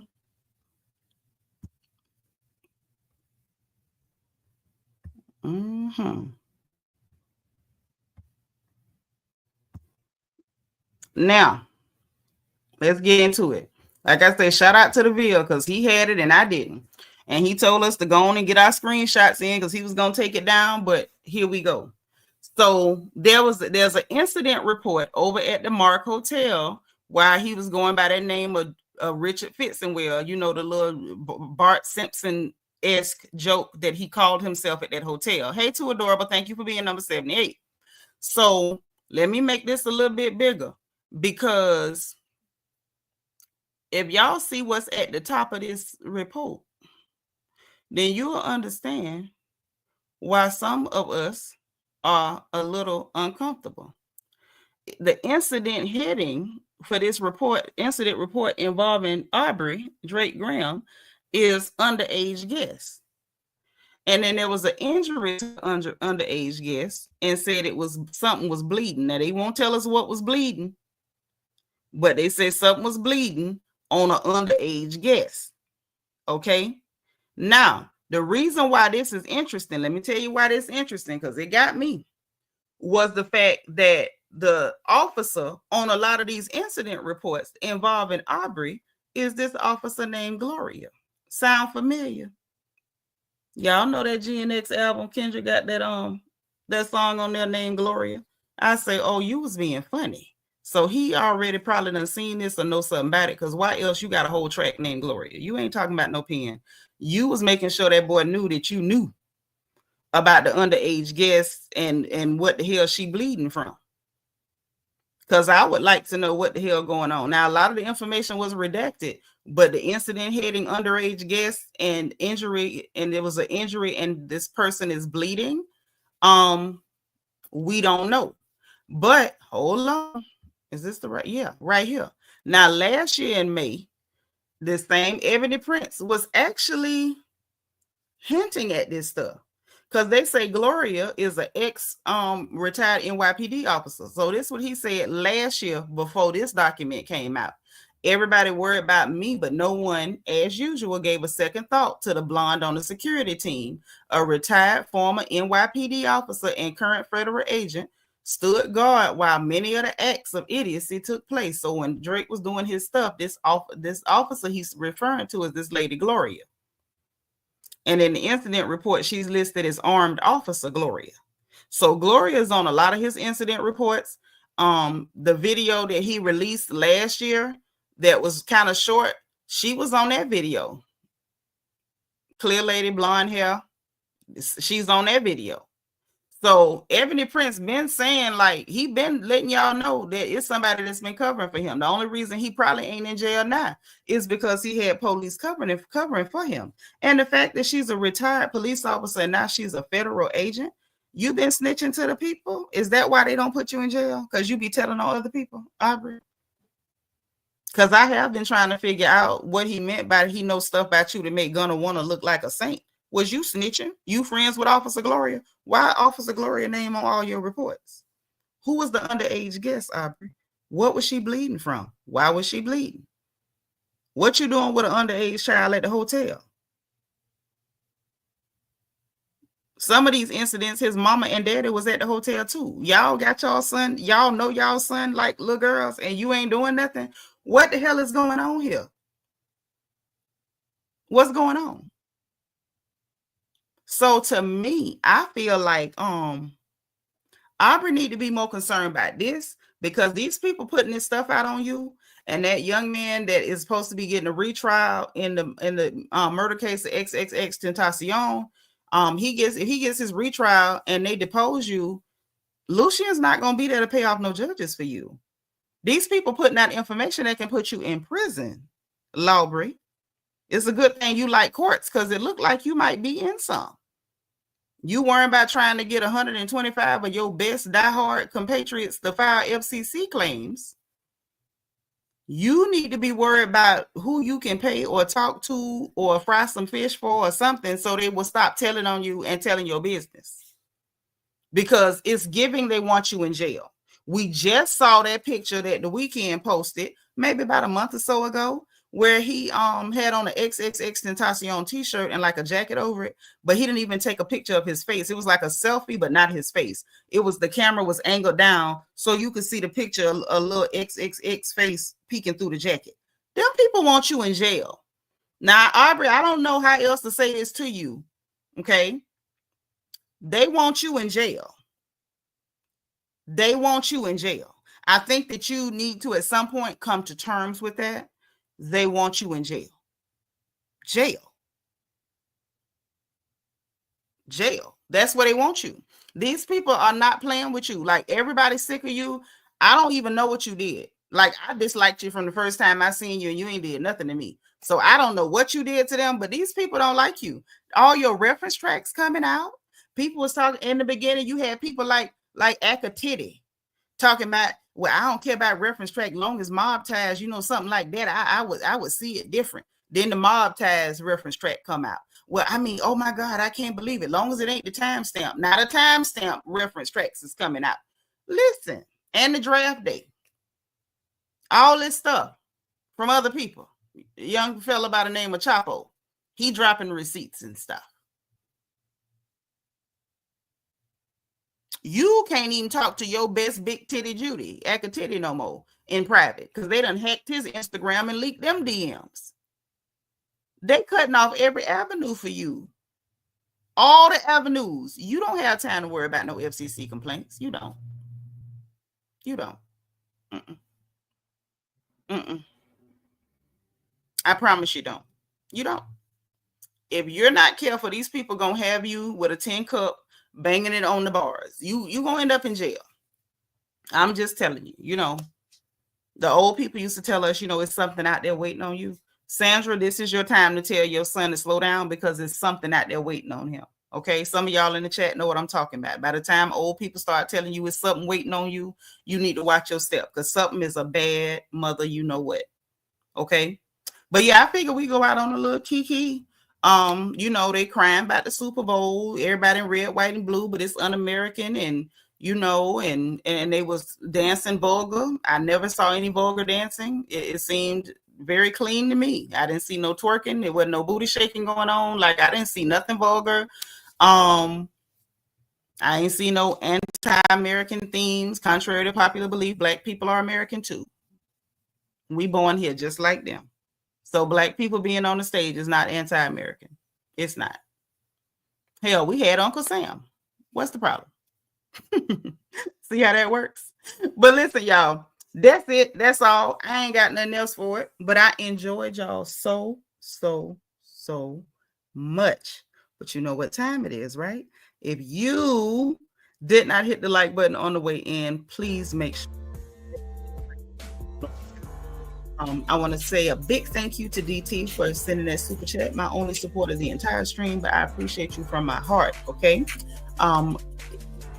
Mm-hmm. Now, let's get into it. Like I said, shout out to the Ville because he had it and I didn't. And he told us to go on and get our screenshots in because he was going to take it down. But here we go. So there's an incident report over at the Mark Hotel while he was going by that name of Richard Fitzenwell, you know, the little Bart Simpson-esque joke that he called himself at that hotel. Hey, too adorable. Thank you for being number 78. So let me make this a little bit bigger because if y'all see what's at the top of this report, then you'll understand why some of us are a little uncomfortable. The incident heading for this incident report involving Aubrey Drake Graham is underage guest. And then there was an injury to underage guest and said it was something was bleeding. Now they won't tell us what was bleeding, but they said something was bleeding on an underage guest. Okay. Now, the reason why this is interesting, let me tell you why this is interesting, because it got me, was the fact that the officer on a lot of these incident reports involving Aubrey is this officer named Gloria. Sound familiar? Y'all know that GNX album, Kendrick got that song on there named Gloria. I say, oh, you was being funny. So he already probably done seen this or know something about it, because why else you got a whole track named Gloria? You ain't talking about no pen. You was making sure that boy knew that you knew about the underage guest and what the hell she bleeding from. Because I would like to know what the hell going on. Now, a lot of the information was redacted, but the incident heading underage guest and injury, and there was an injury and this person is bleeding, we don't know. But hold on. Is this the right? Yeah, right here. Now, last year in May, the same Ebony Prince was actually hinting at this stuff. Because they say Gloria is an ex-retired NYPD officer. So this is what he said last year before this document came out. Everybody worried about me, but no one, as usual, gave a second thought to the blonde on the security team. A retired former NYPD officer and current federal agent stood guard while many of the acts of idiocy took place. So when Drake was doing his stuff, this officer he's referring to is this lady Gloria. And in the incident report, she's listed as armed officer Gloria. So Gloria is on a lot of his incident reports. The video that he released last year that was kind of short, she was on that video. Clear lady, blonde hair. She's on that video. So Ebony Prince been saying, like, he been letting y'all know that it's somebody that's been covering for him. The only reason he probably ain't in jail now is because he had police covering for him. And the fact that she's a retired police officer and now she's a federal agent, you been snitching to the people? Is that why they don't put you in jail? Because you be telling all other people, Aubrey? Because I have been trying to figure out what he meant by he knows stuff about you to make Gunna wanna look like a saint. Was you snitching? You friends with Officer Gloria? Why Officer Gloria name on all your reports? Who was the underage guest, Aubrey? What was she bleeding from? Why was she bleeding? What you doing with an underage child at the hotel? Some of these incidents, his mama and daddy was at the hotel too. Y'all got y'all son, y'all know y'all son like little girls and you ain't doing nothing. What the hell is going on here? What's going on? So to me, I feel like Aubrey need to be more concerned about this, because these people putting this stuff out on you, and that young man that is supposed to be getting a retrial in the murder case of XXX Tentacion, if he gets his retrial and they depose you, Lucian's not going to be there to pay off no judges for you. These people putting out information that can put you in prison, Lawbury. It's a good thing you like courts, because it looked like you might be in some. You worrying about trying to get 125 of your best diehard compatriots to file FCC claims. You need to be worried about who you can pay or talk to or fry some fish for or something, so they will stop telling on you and telling your business. Because it's giving they want you in jail. We just saw that picture that The Weeknd posted maybe about a month or so ago, where he had on an XXX Tentacion t-shirt and like a jacket over it, but he didn't even take a picture of his face. It was like a selfie, but not his face. It was, the camera was angled down so you could see the picture, a little XXX face peeking through the jacket. Them people want you in jail. Now, Aubrey, I don't know how else to say this to you. Okay. They want you in jail. They want you in jail. I think that you need to, at some point, come to terms with that. They want you in jail. Jail. Jail. That's where they want you. These people are not playing with you. Like, everybody's sick of you. I don't even know what you did. Like, I disliked you from the first time I seen you, and you ain't did nothing to me. So I don't know what you did to them, but these people don't like you. All your reference tracks coming out. People was talking in the beginning. You had people like Akatiti talking about, well, I don't care about reference track, long as mob ties, you know, something like that. I would see it different. Then the mob ties reference track come out. Well, I mean, oh my God, I can't believe it. Long as it ain't the timestamp. Now the timestamp reference tracks is coming out. Listen, and the draft day. All this stuff from other people. A young fella by the name of Chapo. He dropping receipts and stuff. You can't even talk to your best big titty Judy, Akatiti, no more in private, because they done hacked his Instagram and leaked them DMs. They cutting off every avenue for you. All the avenues. You don't have time to worry about no FCC complaints. You don't. You don't. Mm-mm. Mm-mm. I promise you don't. You don't. If you're not careful, these people gonna have you with a 10 cup banging it on the bars. You gonna end up in jail. I'm just telling you, you know, the old people used to tell us, you know, it's something out there waiting on you. Sandra, this is your time to tell your son to slow down, because it's something out there waiting on him. Okay, some of y'all in the chat know what I'm talking about. By the time old people start telling you it's something waiting on you, you need to watch your step, because something is a bad mother, you know what. Okay, but yeah, I figure we go out on a little kiki. You know, they crying about the Super Bowl, everybody in red, white, and blue, but it's un-American, and you know, and they was dancing vulgar. I never saw any vulgar dancing. It seemed very clean to me. I didn't see no twerking. There wasn't no booty shaking going on. Like, I didn't see nothing vulgar. I ain't see no anti-American themes. Contrary to popular belief, Black people are American too. We born here just like them. So Black people being on the stage is not anti-American. It's not. Hell, we had Uncle Sam. What's the problem? See how that works? But listen, y'all, that's it. That's all. I ain't got nothing else for it. But I enjoyed y'all so much. But you know what time it is, right? If you did not hit the like button on the way in, please make sure. I want to say a big thank you to DT for sending that super chat. My only supporter of the entire stream, but I appreciate you from my heart. Okay.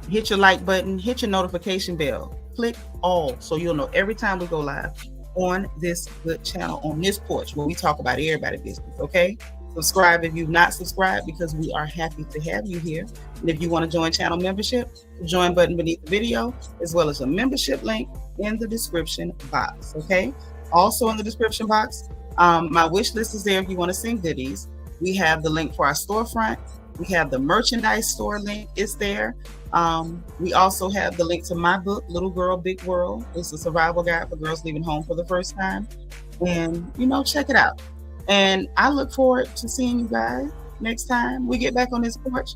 Hit your like button, hit your notification bell, click all, so you'll know every time we go live on this good channel, on this porch, where we talk about everybody's business. Okay. Subscribe if you've not subscribed, because we are happy to have you here. And if you want to join channel membership, the join button beneath the video, as well as a membership link in the description box. Okay. Also in the description box, my wish list is there if you want to send goodies. We have the link for our storefront. We have the merchandise store link. It's there. We also have the link to my book, Little Girl, Big World. It's a survival guide for girls leaving home for the first time. And, you know, check it out. And I look forward to seeing you guys next time we get back on this porch.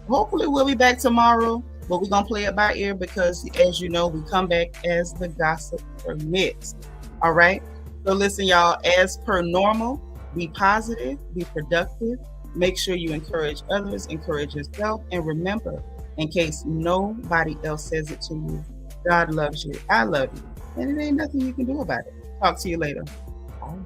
Hopefully we'll be back tomorrow, but we're going to play it by ear, because, as you know, we come back as the gossip permits. All right. So listen, y'all, as per normal, be positive, be productive. Make sure you encourage others, encourage yourself. And remember, in case nobody else says it to you, God loves you. I love you. And it ain't nothing you can do about it. Talk to you later. Bye.